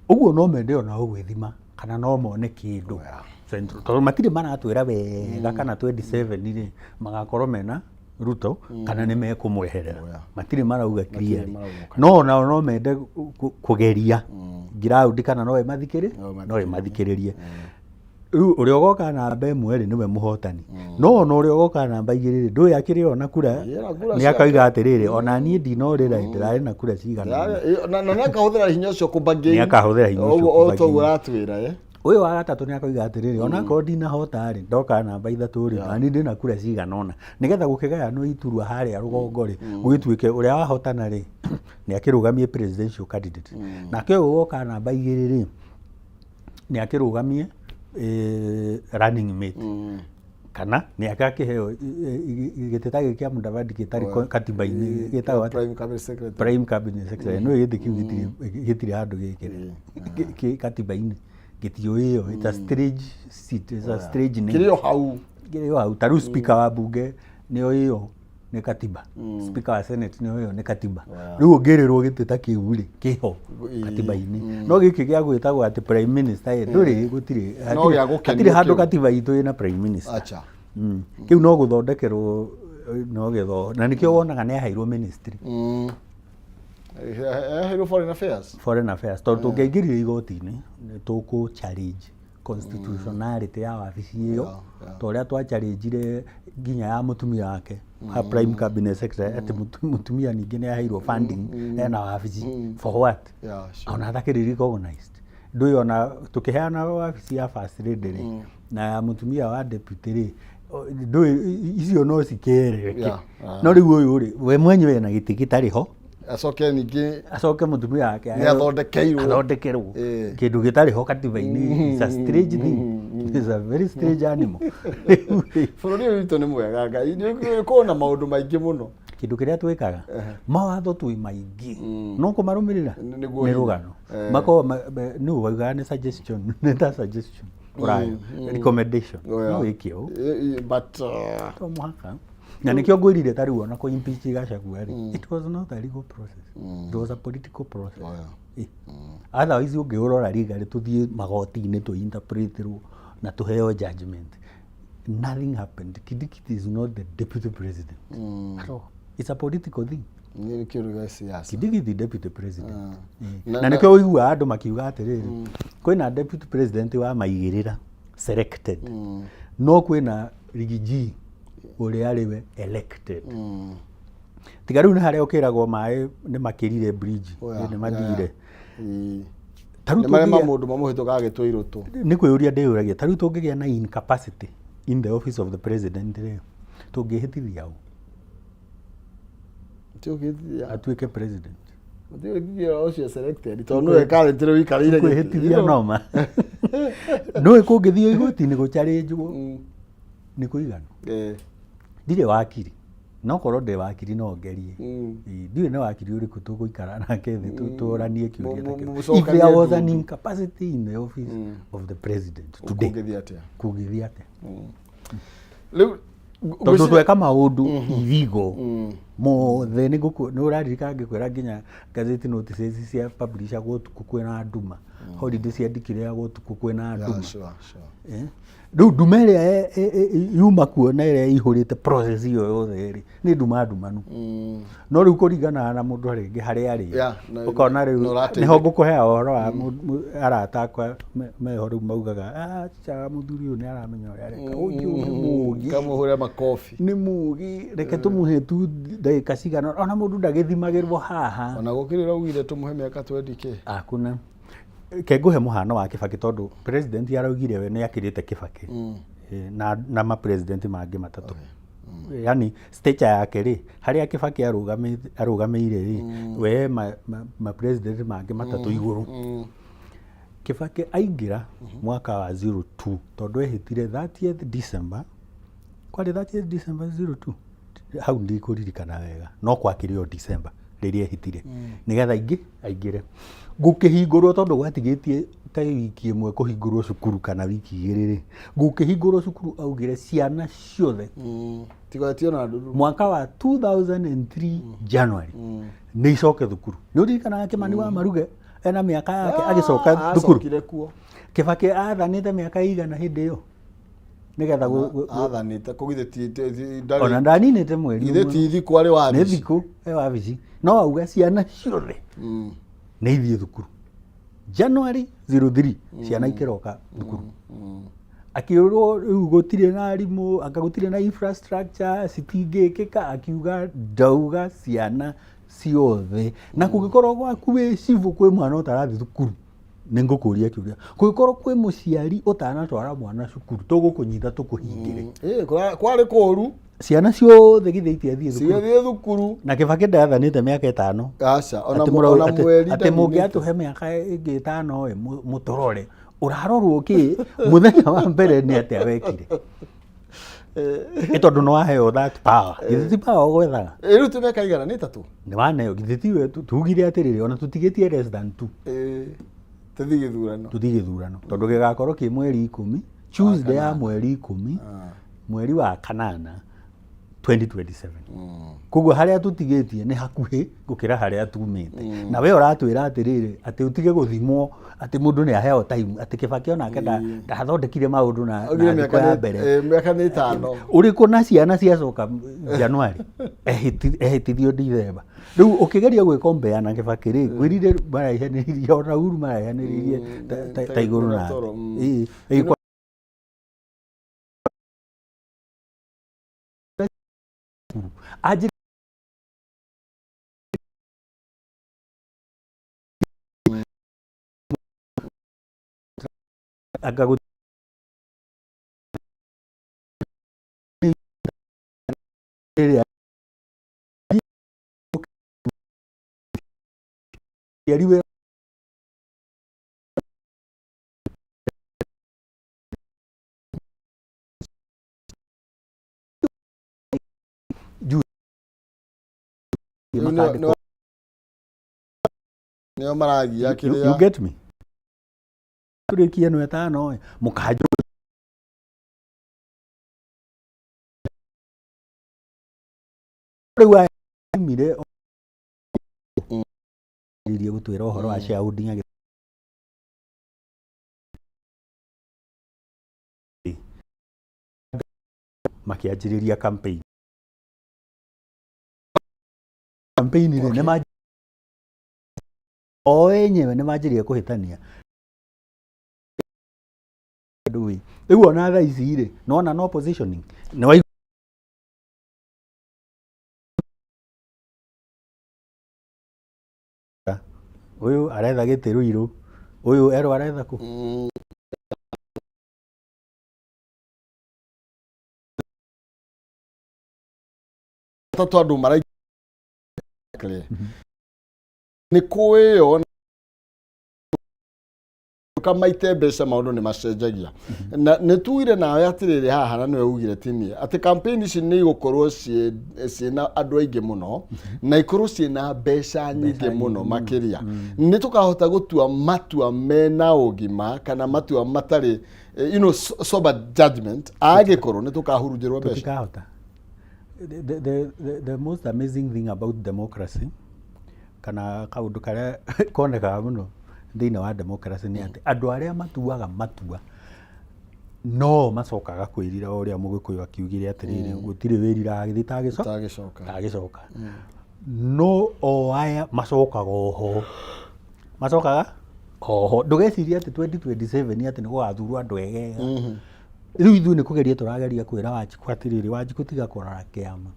uguo no mende ona ugwithima kana no mone kindu central tondu matire maratwira wega kana 27 ri magakorwo mena Ruto kana ni mekumweherera matire marauga clear no mende kugeria ground kana no mathikiririe riu uri ogoka namba 1 niwe muhotani no uri ogoka namba 2 ndu yakiri ona kura ni akaiga atiriri ona nie ndinorira ndirari na kura cigana na ni akahuthira hinya ucio kubangi ni akahuthira hinya ucio kubangi o uratwira uyu wa gatatu ni akaiga atiriri ona ko ndina hota ri ndoka namba 3 ri na ni ndina kura cigana ona nigetha gukigaya no iturwa haria rugongo ri gugituike uria wahotana ri ni akirugamie presidential candidate na ke ugoka namba 2 ri ni akirugamie running mate kana nä akakiheo gätä kia Mudavadi gätarä katiba-inä gätagwo prime cabinet secretary no gätä kä u gätirä handå gä katiba-inä gätiå ä yo it's a stage seat, it's a stage name kä hau ta rä u speaker wa bunge nä o ä yo nä katiba speaker wa senate nä o ä yo nä katiba rä u å ngä rä rwo gä tä ta kä u rä kä ho katiba-inä no gä kä gä a gwä tagwo atä prime minister ndå rä gå tirä handå katiba itå ä na prime minister kä u no gå thondekerwo no gä tho na nä kä o wonaga nä aheirwo ministry foreign affairs tondå tå ngä aingä rire igoti-inä nä tå kå challenge constitutionality ya wabici ä yo ta å rä a twa challenge nginya ya må tumia wake ha prime cabinet secretary atä må tumia ningä nä aheirwo funding ena wabici for what ona thakä rä recognized ndå ä ona tå kä heana wabici ya first lady rä na ya må tumia wa deputy rä ndå icio no cikereke no rä u å yå rä we mwenyewe na gä tä gä tarä ho acoke ningä acoke må tumia wake nä athondekerwo kä ndå gä tarä ho katiba-inä is a strange thing is a very strange animal bå rå ri å yå witå nä mwega ngai nä kå na maå ndå maingä må no kä ndå kä rä a twä kaga mawatho twä maingä no kå marå mä rä ra nä rå gano makorwo nä å waugaga nä suggestion nä ta suggestion å recommendation no wä kä o to mũhaka na nä kä o ngwä rire ta rä u ona kå impeach Gachagua rä it was not a legal process it was a political process otherwise å ngä å rora riga rä tå thiä magoti-inä tå interpretirwo na tå heo judgment nothing happened. Kidikiti is not the deputy president at all. It's a political thing. Kidikiti deputy president na nä kä o igua andå makiuga atä rä rä kwä na deputy president wa maigä rä ra selected no kwä na Rigiji å rä arä we elected tiga rä u nä harä a å kä ragwo maä nä makä rire bridge nä mathire marema må ndå mamå hä tå kaga gä twä irå tå nä kwä å ria ndä å ragia ta rä u tå ngä gä a na incapacity in the office of the president rä tå ngä hä tithia å atuä ke president kwä hä tithia noma nä kå ngä thiä igoti-inä gå carä njwo nä kå igana ndirä wakiri no korwo ndä wakiri no ngerie ndirä nä wakiri å rä kå tå gå ikara nake thä tå ranie kä uria if there was an incapacity in the office of the president today kå ngä thiä atä tondå tweka maå ndå irigo mothe nä å raririka ngä kwä ra nginya gazeti notices cia publisher gå tukå kwä na nduma holiday ciandikä re gå tukå kwä na nduma rä u nduma ä rä a yuma kuona ä rä a ihå rä te process ĩyo yothe rä nä nduma ndumanu no rä u kå ringanaga na må ndå rä ngä harä arä å kona rä u nä ho ngå kå hea å horo wa arata akwa meho rä u maugaga caga må thuri å yå nä aramenya å rä a areka å yå nä må gä nä må gä reke tå må hä tu ndagä ka cigana ona må ndå ndagä thimagä rwo haha ona gå kä rä raugire tå må he mä aka 20k akuna ke ngå he må hano wa Kibaki tondå president araugire we nä akä rä te Kibaki na ma president mangä matatå yani stature yake rä harä a Kibaki arå gamä ire rä we ma president mangä matatå igå rå Kibaki aingä ra mwaka wa 02 tondå ehä tire 30th December kwarä 30th December 02 hau ndikå ririkana wega no kwakä rä o December rä rä ehä tire nä getha aingä re ngå kä hingå rwo tondå gwatigä tie ta wiki ä mwe kå hingå rwo cukuru kana wiki igä rä rä ngå kä hingå rwo cukuru augä re ciana ciothe mwaka wa 2003 January nä icoke thukuru nä å ririkanaga Kĩmani wa Maruge ena mä aka yake agä coka thukuru Kibaki athanä te mä aka igana hä ndä ä yo nä getha athanä kå githä ona ndaninä te mweri ithe ti thikå arä wa nä thikå e wabici no auga ciana ciothe nä ithiä thukuru January 03 ciana ikä roka thukuru akä rwo rä u gå tirä na arimå anga gå tirä na infrastructure citingä kä ka akiuga ndauga ciana ciothe na kå gä korwo gwaku wä cibå kwä mwana å tarathi thukuru nä ngå kå ria kä å ria kå gä korwo kwä må ciari å tanatwara mwana cukuru tå gå kå nyita tå kå hingä re kwarä kå ru ciana ciothe githä itiathiä thukuru na Kibaki ndathanä te mä aka 5 atä må ngä atå he mä aka ä ngä 5 må torore å rarorwo kä må thenya wa mbere nä atä a wekire tondu no aheo that power githiti power gwethaga riu tumeka igana ni tatu ni waneo githiti we tugire atiriri ona tutigitie less than 2 tuthi githurano tondu gigakorwo ki mweri 10 Tuesday ya mweri 10 mweri wa kanana 2027 koguo haria tutigitie ni hakuhi gukira haria tumite na we uratwira atiriri ati utige guthimwo ati mundu ni aheo time ati Kibaki ona kenda ndathondekire maundu na thiko ya mbere miaka ni 5 uriku na ciana ciacoka January ehitithio December riu ukigeria gwikombea na Kibaki ri gwirire maraihanirie ona Uhuru maraihanirie ta iguru na aje agagu yariwe Nio maragia kiria you get me kurikia no etano mukajo riwa mire irie gutwira uhoro wa shaudinga makianjiriria campaign ri ne ma enyewe ne majirie kuhitania ndui riu ona tha ici ri nona no positioning ne wa uyu aretha gitiru iru uyu ero aretha ku tatu andu mara ni kuyo kama itembesha maundu ni macenjagia na nituire nawe atiriri haha na niwe ugire tini ati campaign ici ni gukorwo ciina andu aingi muno na ikorwo ciina mbeca nyingi muno makiria ni tukahota gutua matua mena ugima kana matua matari sober judgment agikorwo ni tukahurunjirwo mbeca tukahota. The most amazing thing about democracy kana kaundu karia konekaga muno thiini wa democracy ni ati andu aria matuaga matua no macokaga kwirira uria Mugikuyu akiugire atiriri gutire wirira agithiitagicoka no o aya macokaga oho ndugeciria ati 2027 ati ni gugathurwo andu egega riu ithu ni kugeria turageria kwira Wanjiku atiriri Wanjiku tiga kurora kiama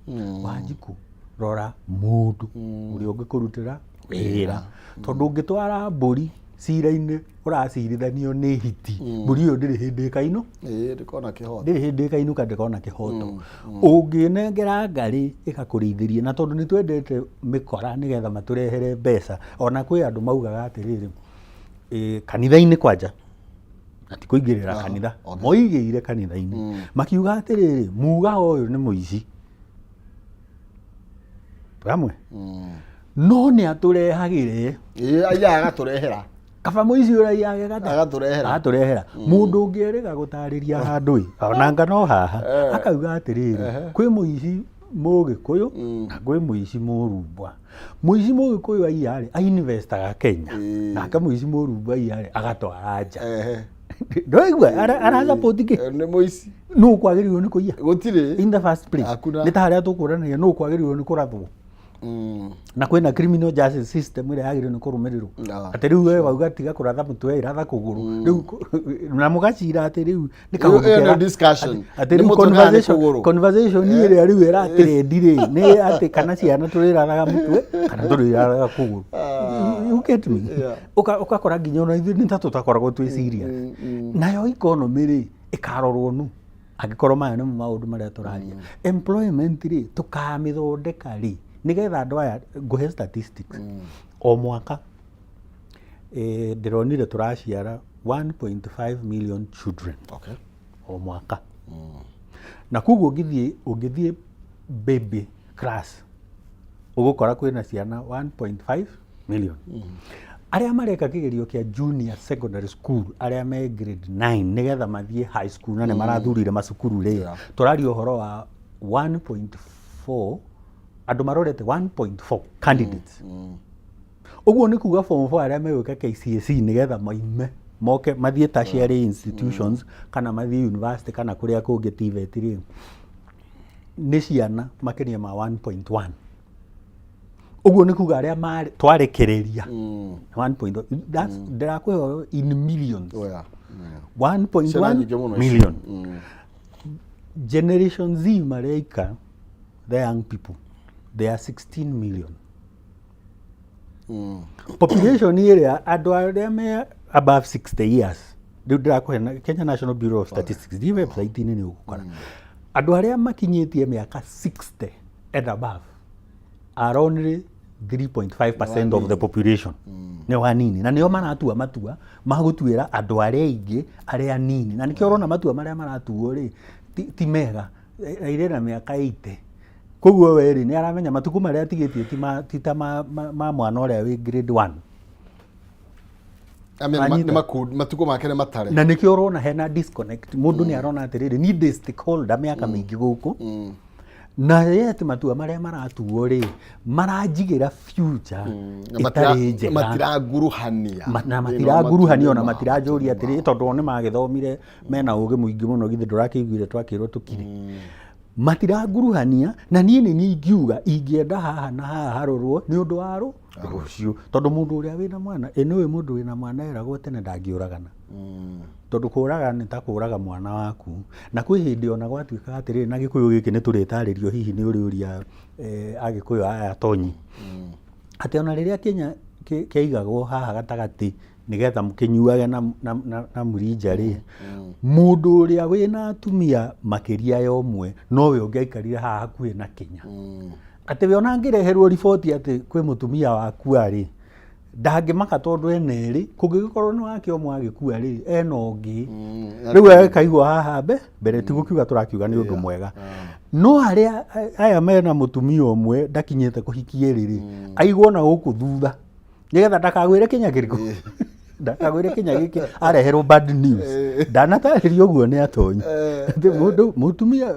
Wanjiku rora mundu uri ungikurutira wira tondu ungitwara mburi cira-ini uracirithanio ni hiti mburi iyo ndiri hindi kaino ndikona kihoto ndiri hindi kaino kandi kona kihoto unginengera ngari ikakurithirie na tondu ni twendete mikora nigetha maturehere mbeca ona kwi andu maugaga atiriri kanitha-ini kwanja ati kuingirira kanitha moigire kanitha-ini makiuga atiriri muga uyu ni muici ramwe no ni aturehagire aya agaturehera kaba muici uraia agaturehera mundu ungiriga gutariria handu ona ngano haha akauga atiriri kwi muici Mugikuyu na kwi muici Murumbwa muici Mugikuyu aiari ainvestaga Kenya nake muici Murumbwa aiari agatwara nja ndoigua ara support ki ni muici no kwagirirwo ni kuiya gutire in the first place ni ta haria tukuranagia no kwagirirwo ni kurathwo na kwina criminal justice system ira yagirirwo ni kurumirirwo ati riu we wauga tiga kuratha mutwe iratha kuguru riu na mugacira ati riu ni kaugukera discussion ati riu conversation ira riu ira trend ni ati kana ciana turirathaga mutwe kana turirathaga kuguru you get me ukakora nginya ona ithu ni ta tutakoragwo twi serious nayo economy ri ikarorwo nu angikorwo maya ni maundu maria turaria employment ri tukamithondeka ri nigetha andu aya nguhe statistics o mwaka ndironire turaciara 1.5 million children o mwaka na koguo ũngĩthiĩ baby class ũgũkora kwĩna ciana 1.5 million. Arĩa mareka kĩgerio kĩa junior secondary school arĩa me grade 9 nigetha mathiĩ high school na nĩ marathurire macukuru rĩ, tũraria ũhoro wa 1.4 andũ marorete 1.4 candidates. Ũguo nĩ kuga form 4 arĩa megwĩka KCSE nigetha moke mathiĩ tertiary institutions kana mathiĩ university kana kũrĩa kũngĩ TVET rĩ, nĩ ciana makĩria ma 1.1. Ũguo nĩ kuga arĩa twarekereria 1.1, that's ndĩrakũhe in millions. 1.1 million. Generation Z mareika, the young people, they are 16 million. Population ĩrĩa andũ arĩa me above 60 years, rĩu ndĩrakũhe Kenya National Bureau of Statistics, di website-inĩ nĩ ũgũkora andũ arĩa makinyĩtie mĩaka 60 and above are only 3.5% of the population. Nĩ wanini na nĩo maratua matua magũtuĩra andũ arĩa aingĩ arĩa nini, na nĩkĩo ũrona matua marĩa maratuo rĩ ti mega ĩrĩ na mĩaka 80. Koguo we rĩ nĩ aramenya matukũ marĩa atigĩtie ti ta ma mwana ũrĩa wĩ grade 1. Matukũ make nĩ matare. Na nĩkĩo ũrona hena disconnect. Mũndũ nĩ arona atĩrĩrĩ ni the stakeholder mĩaka mĩingĩ gũkũ na yet matua marĩa maratuo rĩ maranjigĩra future itarĩ njega, matiraguruhania na matiraguruhania ona matiranjũria atĩrĩ tondũ nĩ magĩthomire mena ũgĩ mũingĩ mũno githĩ ndũrakĩiguire twakĩrwo tũkire. Matiraguruhania na niĩ nĩ ingiuga ingĩenda haha na haha harorwo nĩ ũndũ wa rũciũ, tondũ mũndũ ũrĩa wĩna mwana nĩwe mũndũ wĩna mwana eragwo tene ndangĩũragana. Tondũ kũraga nĩ ta kũraga mwana waku, na kwĩ hĩndĩ ona gwatuĩka atĩrĩrĩ na Gĩkũyũ gĩkĩ nĩ tũrĩtarĩrio hihi nĩ ũrĩũria Agĩkũyũ aya Tonyi atĩ ona rĩrĩa Kenya kĩaigagwo haha gatagatĩ nigetha mũkĩnyuage na mũrinja rĩ, mũndũ ũrĩa wĩna atumia makĩria ya ũmwe nowe ũngĩaikarire haha hakuhĩ na Kenya. Atĩ we ona angĩreherwo riboti atĩ kwĩ mũtumia wakua rĩ ndangĩmaka tondũ ene erĩ, kũngĩgĩkorwo nĩ wake ũmwe agĩkua rĩ ena ũngĩ rĩu akaigwo haha mbere ti gũkiuga tũrakiuga nĩ ũndũ mwega. No arĩa aya mena mũtumia ũmwe ndakinyĩte kũhikia rĩrĩ aigwo na gũkũ thutha nigetha ndakagwĩre Kenya kĩrĩkũ ndakagwĩre Kenya gĩkĩ areherwo bad news. Ndanatarĩrio ũguo nĩ Atonyi atĩ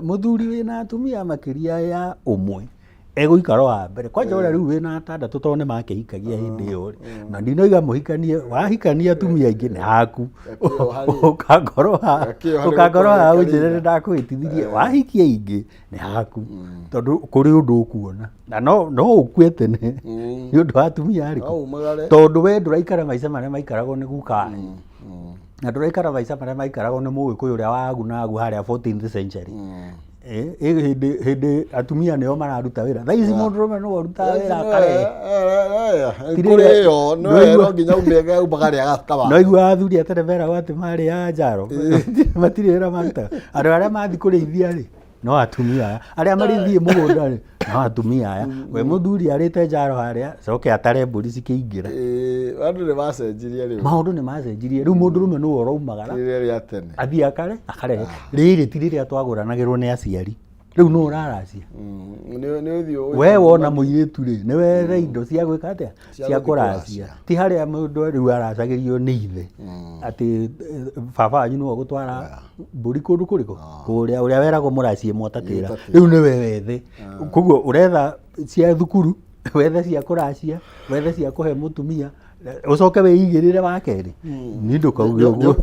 mũthuri wĩna atumia makĩria ya ũmwe egũikara wa mbere kwanja ũrĩa rĩu wĩna atandatũ tondũ nĩ makĩhikagia hĩndĩ ĩyo na ndinoiga mũhikanie wahikania atumia aingĩ nĩ haku ũkangorwo ha ũnjĩre ndakũhĩtithirie wahikia aingĩ nĩ haku tondũ kũrĩ ũndũ ũkuona na no ũkue tene nĩ ũndũ wa atumia arĩkũ, tondũ we ndũraikara maica marĩa maikaragwo nĩ guka wanyu na ndũraikara maica marĩa maikaragwo nĩ Mũgĩkũyũ ũrĩa wagunagu harĩa 14th century. Hĩndĩ atumia nĩo mararuta wĩra thaa ici mũndũrũme no aruta wĩra akarehe kũrĩ yo no nginya umega umagarĩ agakaba no igua athuri atere meragwo atĩ marĩ ya njaro matirĩ wĩra maruta. Andũ arĩa mathiĩ kũrĩithia rĩ no atumia aya, arĩa marĩthiĩ mũgũnda rĩ no atumia aya. We mũthuri arĩte njaro harĩa coke atare mbũri cikĩingĩra. Andũ nĩ macenjirie rĩu, maũndũ nĩ macenjirie rĩu. Mũndũrũme nĩwe ũraumagara athiĩ akarehe rĩrĩ ti rĩrĩa twagũranagĩrwo nĩ aciari rĩu no ũraracia we wona mũirĩtu rĩ nĩ wethe indo cia gwĩka atĩa cia kũracia, ti harĩa mũndũ rĩu aracagĩrio nĩ ithe atĩ baba wanyu nĩwe ũgũtwara mbũri kũndũ kũrĩkũ kũrĩa ũrĩa weragwo mũracie mwatatĩra rĩu nĩwe wethe. Koguo ũretha cia thukuru, wethe cia kũracia, wethe cia kũhe mũtumia ucoke wĩigĩrĩre wa kerĩ nĩ ndũkauge ũguo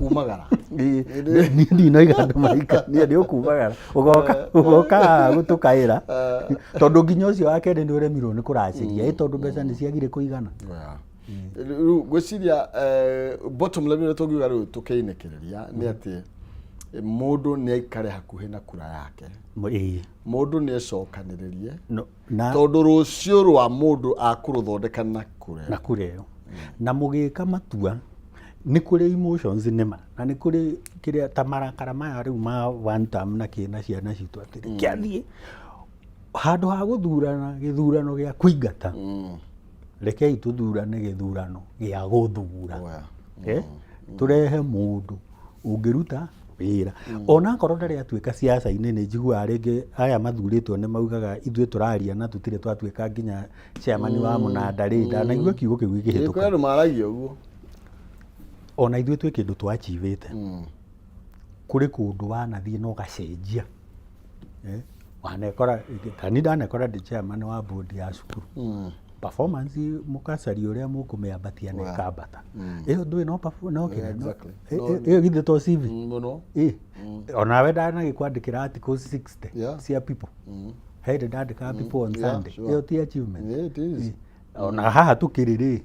niĩ ndinoiga andũ maikania nĩ ũkumagara ũgoka gũtũkaĩra tondũ nginya ũcio wa kerĩ nĩ ũremirwo nĩ kũracĩria tondũ mbeca nĩ ciagire kũigana. Rĩu ngwĩciria bottom line ũrĩa tũngiuga rĩu tũkĩinĩkĩrĩria nĩ atĩ mũndũ nĩ aikare hakuhĩ na kura yake, mũndũ nĩ ecokanĩrĩrie tondũ rũciũ rwa mũndũ akũrũthondeka na kura ĩyo. Na mũgĩka matua nĩ kũrĩ emotions nĩma na nĩ kũrĩ kĩrĩa ta marakara maya rĩu ma one term na kĩna ciana citũ atĩrĩ kĩathiĩ handũ ha gũthurana gĩthurano gĩa kũingata rekei tũthurane gĩthurano gĩa gũthura. Tũrehe mũndũ ũngĩruta wĩra ona korwo ndarĩ atuĩka siasa-inĩ nĩ njiguaga rĩngĩ aya mathurĩtwo nĩ maugaga ithuĩ tũraria na tũtirĩ twatuĩka nginya chairman wa mũnanda rĩ ndanaigua kiugo kĩu gĩkĩhĩtũka andũ maragia ũguo ona ithuĩ twĩ kĩndũ twachivĩte kũrĩ kũndũ wanathiĩ no gacenjia wanekora tani ndanekora ndĩ chairman wa board ya cukuru performance mukacari ũrĩa mũkũmĩambatia nĩ kambata ĩyo ndũĩ no kĩrĩa ĩyo githĩ to CV onawe ndanagĩkwandĩkĩra articles 60 cia people hĩndĩ ndandĩkaga people on Sunday ĩyo ti achievement ona haha tũkĩrĩ rĩ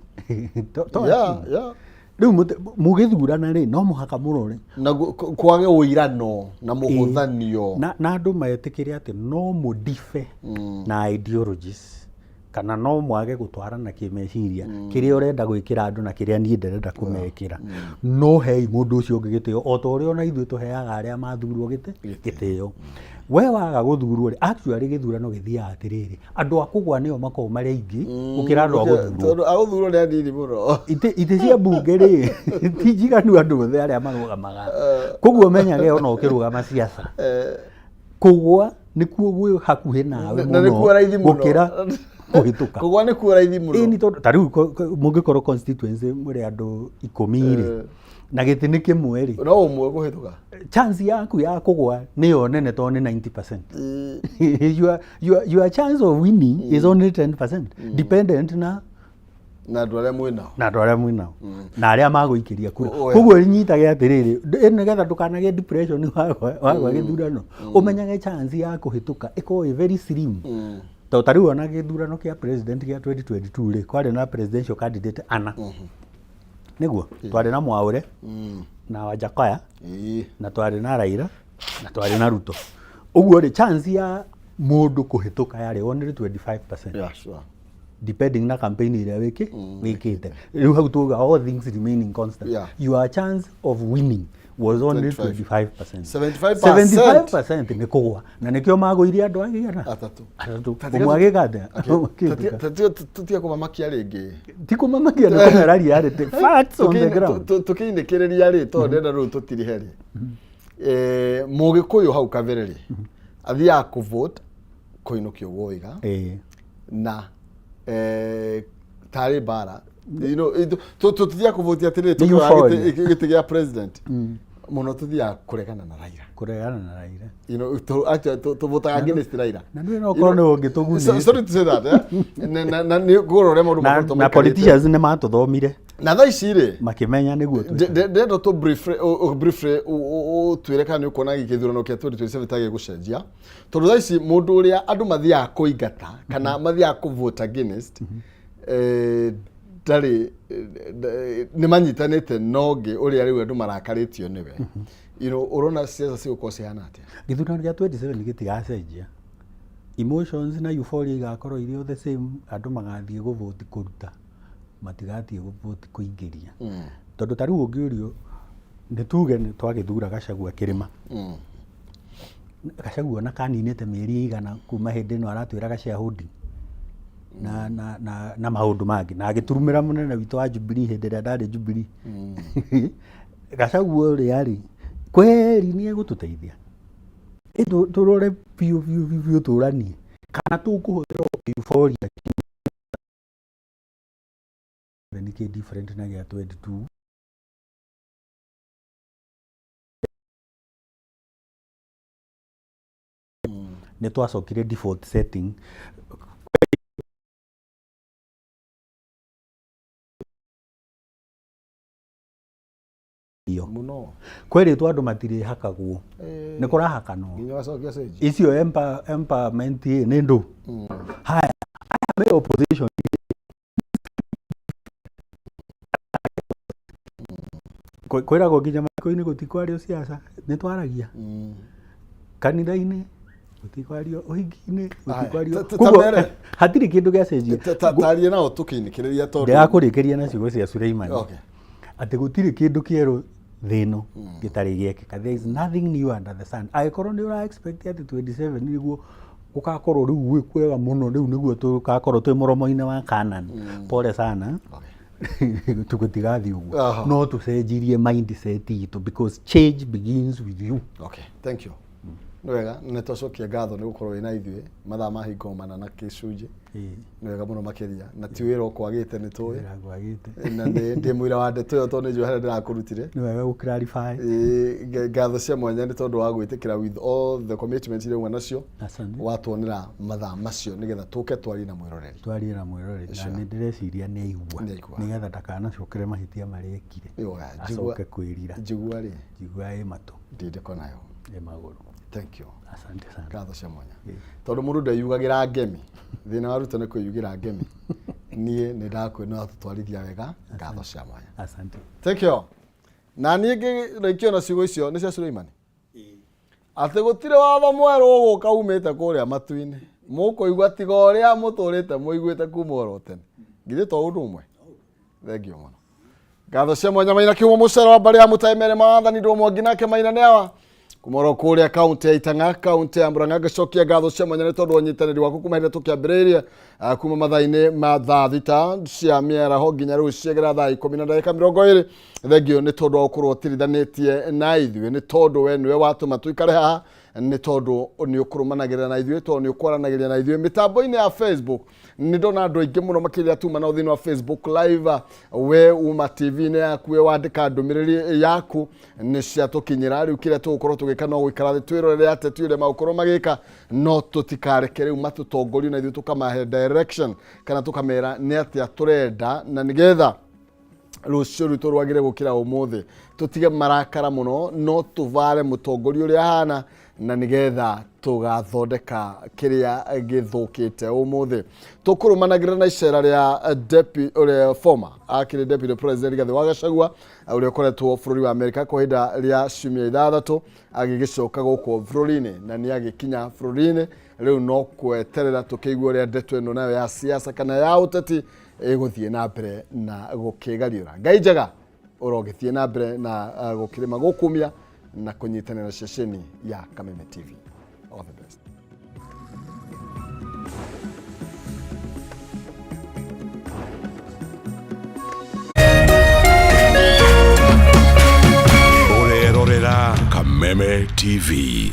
rĩu mũgĩthurana rĩ no mũhaka mũrore na kwage ũirano na mũhũthanio na andũ metĩkĩre atĩ no mũdife na ideologies kana no mwage gũtwarana kĩmeciria kĩrĩa ũrenda gwĩkĩra andũ na kĩrĩa niĩ ndĩrenda kũmekĩra no hei mũndũ ũcio ũngĩ gĩtĩo o ta ũrĩa ona ithuĩ tũheaga arĩa mathurwo gĩtĩo we waga gũthurwo rĩ actually gĩthurano gĩthiaga atĩrĩrĩ andũ a kũgwa nĩo makoragwo marĩ aingĩ gũkĩra andũ a gũthurwo a gũthurwo nĩ anini mũno itĩ cia mbunge rĩ ti njiganu andũ othe arĩa marũgamaga koguo menyage ona ũkĩrũgama siasa kũgwa nĩkuo gwĩ hakuhĩ nawe mũno gũkĩra kũhĩtũka kũgwa nĩ kuo raithi mũno ĩni tondũ ta rĩu mũngĩkorwo constituency mũrĩ andũ 10 rĩ na gĩtĩ nĩ kĩmwe rĩ no ũmwe kũhĩtũka chance yaku ya kũgwa nĩyo nene tondũ nĩ 90% your chance of winning is only 10% dependent na andũ arĩa mwĩnao na arĩa magũikĩria kura koguo nyitage atĩrĩrĩ nĩgetha ndũkanagĩe depression wagwa gĩthurano ũmenyage chance ya kũhĩtũka ĩkorwo very slim ta rĩu ona gĩthurano kĩa president kĩa 2022 rĩ kwarĩ na presidential candidate ana nĩguo twarĩ na Mwaũre na Wajakoya na twarĩ na Raila na twarĩ na Ruto ũguo rĩ chance ya mũndũ kũhĩtũka yarĩ only 25% depending na campaign ĩrĩa wĩkĩte rĩu hau tuga all things remaining constant your chance of winning was only 25%. 75% nĩ kũgwa na nĩkĩo magũirie andũ agĩana atatũ ũmwagĩgate tutia kũmamakia rĩngĩ ti kũmamakia nĩ kũmeraria rĩ facts on the ground tũkĩinĩkĩrĩria rĩ tondũ ndenda rĩu tũtirihe rĩ mũgĩkũyũ hau kabere rĩ athiaga kũvote kũinũkio gwoiga na tarĩ bara tũtithia kũvotia atĩrĩrĩ gĩtĩ gĩa president mũno tũthiaga kũregana na Raila tũvotaga against Raila na nĩ no korwo nĩ ũngĩtũgunia sorry to say that na nĩ ngũrore maũndũ makorwo na politicians nĩ matũthomire na thaa ici rĩ makĩmenya nĩguo ndenda tũ briefly twĩre kana nĩ ũkuona gĩthurano kĩa 2027 tagĩ gũcenjia tondũ thaa ici mũndũ ũrĩa andũ mathiaga kũingata kana mathiaga kũvote against ndarĩ nĩ manyitanĩte nongĩ ũrĩa rĩu andũ marakarĩtio nĩwe ũrona siasa cigũkorwo cihana atĩa gĩthurano gĩa 27 gĩtigacenjia emotions na euphoria igakorwo irĩ the same andũ magathiĩ gũvote kũruta matigathiĩ gũvote kũingĩria tondũ ta rĩu ũngĩũrio nĩ tuge nĩ twagĩthura Gachagua kĩrĩma Gachagua na kaninĩte mĩeri igana kuma hĩndĩ ĩno aratwĩraga shareholding na maũndũ mangĩ na agĩturumĩra mũnene witũ wa Jubilee hĩndĩ ĩrĩa ndarĩ Jubilee Gachagua ũrĩa rĩ kweri nĩ egũtũteithia tũrore biũ tũranie kana tũkũhũthĩra euphoria nĩkĩ different na gĩa 22 nĩ twacokire default setting muno kweretwo andũ matirĩ hakagwo nĩ kũrahakanwo icio empowerment nĩ ndũ haya me opposition kwĩragwo nginya maiko-inĩ gũtikwario siasa nĩ twaragia kanitha-inĩ gũtikwario ũhiki-inĩ gũtikwario koguo hatirĩ kĩndũ gĩacenjia taria nao tũkĩinĩkĩrĩria tondũ ndĩrakũrĩkĩria na ciugo cia Suleiman atĩ gũtirĩ kĩndũ kĩerũ thĩno gĩtarĩ gĩekĩka there is nothing new under the sun agĩkorwo nĩ ũra expect atĩ 27 nĩguo gũgakorwo rĩu gwĩ kwega mũno rĩu nĩguo tũgakorwo twĩ mũromo-inĩ wa Canaan pole sana tugutigathi uguo no tucenjirie mindset itu because change begins with you. Okay, thank you. Nwega netocokia ngatho ni gukorwo ina ithuĩ mathaa mahingomana na kĩcunjĩ nwega mũno makĩria na ti wĩra ũkwagĩte nĩ tũĩ na ndĩ mwĩra wa ndeto ĩyo tondũ nĩnjũĩ harĩa ndĩrakũrutire nĩ wega gũ-clarify ngatho cia mwanya nĩ tondũ wa gwĩtĩkĩra with all the commitments iria nacio watuonera mathaa macio nĩgetha tũke twarie na mwĩroreri na nĩ ndĩreciria nĩ aigua nĩgetha ndakanacokere mahĩtia marĩa ekire acoke kwĩrira njigua ĩ matũ ndindĩko nayo ĩ magũrũ. Thank you. Asante sana. Ngatho cia mwanya. Tondu mundu ndeyugagira ngemi. Thina wa ruto ni kwiyugira ngemi. Nie ni ndakwina atutwarithia wega ngatho cia mwanya. Asante. Thank you. Na niĩ ngĩrĩkio na ciugo icio nĩ cia Suleimani. Atĩ gũtirĩ watho mwerũ ũgũka umĩte kũrĩa matu-inĩ. Mũkũigua tiga ũrĩa mũtũrĩte mũiguĩte kuma oro tene. Ngithĩ to ũndũ ũmwe. Thengiũ mũno. Ngatho cia mwanya Maina kiuma mũcere wa mbarĩ ya mũtaimere maathani ndũmwe nginake Maina nĩ awa kumoro kuria kaunti ya Itanga kaunti ya Murang'a ngacokia ngatho cia mwanya nĩ tondũ ũnyitanĩri waku kuma hĩndĩ tũkĩambĩrĩria kuma mathaa-inĩ ma thaa thita cia mĩaraho nginya rĩu ciagera thaa 10 na ndagĩka 20. Thengio nĩ tondũ wa gũkorwo ũtirithanĩtie na ithuĩ nĩ tondũ we nĩwe watũma tũikare haha nĩ tondũ nĩ ũkũrũmanagĩrĩra na ithuĩ tondũ nĩ ũkwaranagĩria na ithuĩ mĩtambo-inĩ ya Facebook. Nĩ ndona andũ aingĩ mũno makĩria tuma na thĩinĩ wa Facebook live we uma TV-inĩ yaku we wandĩka ndũmĩrĩri yaku nĩ ciatũkinyĩra rĩu kĩrĩa tũgũkorwo tũgĩka no gũikara thĩ twĩrorere ateti ũrĩa magũkorwo magĩka no tũtikareke rĩu matũtongorie na ithuĩ tũkamahe direction kana tũkamera nĩ atĩa tũrenda na nĩgetha rũciũ rwitũ rwagĩre gũkĩra ũmũthĩ tũtige marakara mũno no tũvare mũtongoria ũrĩa hana na nĩgetha tũgathondeka kĩrĩa gĩthũkĩte ũmũthĩ. Tũkũrũmanagĩrĩra na icera rĩa former akĩrĩ deputy president Rigathĩ wa Gachagua ũrĩa ũkoretwo bũrũri wa Amerika kwa ihinda rĩa ciumia 6 agĩgĩcoka gũkũ bũrũri-inĩ na nĩ agĩkinya bũrũri-inĩ rĩu no kweterera tũkĩigua ũrĩa ndeto ĩno nayo ya siasa kana ya ũteti ĩgũthiĩ na mbere na gũkĩgariũra. Ngai njega ũrogĩthiĩ na mbere na gũkĩrĩma gũkumia na kunyitanĩra ceceni ya Kameme TV. All the best. Urerorera Kameme TV.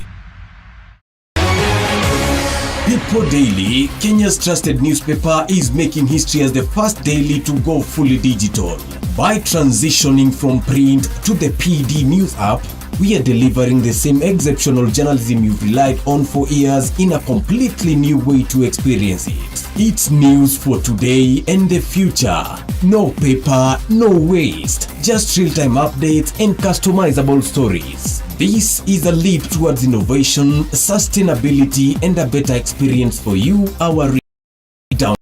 People Daily, Kenya's trusted newspaper, is making history as the first daily to go fully digital. By transitioning from print to the PD News app, we are delivering the same exceptional journalism you've relied on for years in a completely new way to experience it. It's news for today and the future. No paper, no waste. Just real-time updates and customizable stories. This is a leap towards innovation, sustainability, and a better experience for you, our readers.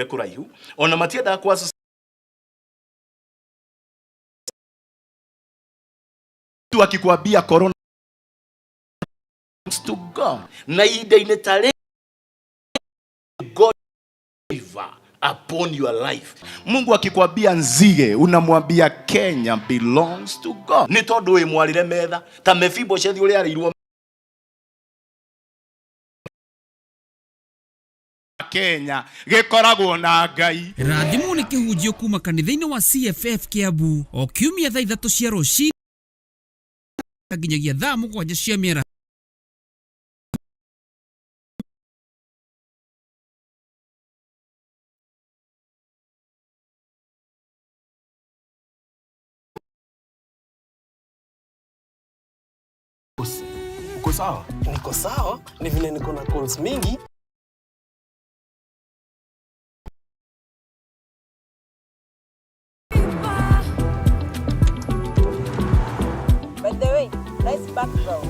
kuraihu ona matienda kwa tu akikwambia corona to go na ida tare God favor upon your life. Mungu akikwambia nzige unamwambia Kenya belongs to God. Ni tondu we mwarire metha ta Mephibosheth uri arirwo Kenya gikoragwo na Ngai. Rathimu ni kihunjio kuma kanitha-inĩ wa CFF Kiambu o kiumia thaa 3 cia rũcinĩ nginyagia thaa 7 cia mĩaraho. Uko sawa? Niko sawa, ni vile niko na calls mingi. By the way, nice background.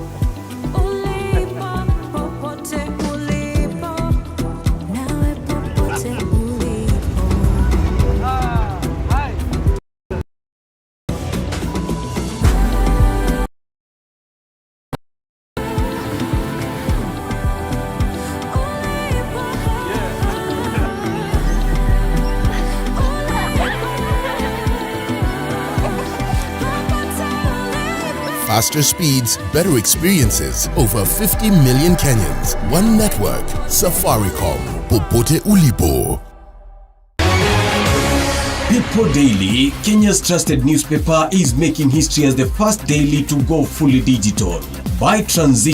Faster speeds, better experiences. Over 50 million Kenyans. One network. Safaricom. Popote ulipo. People Daily, Kenya's trusted newspaper, is making history as the first daily to go fully digital. By transition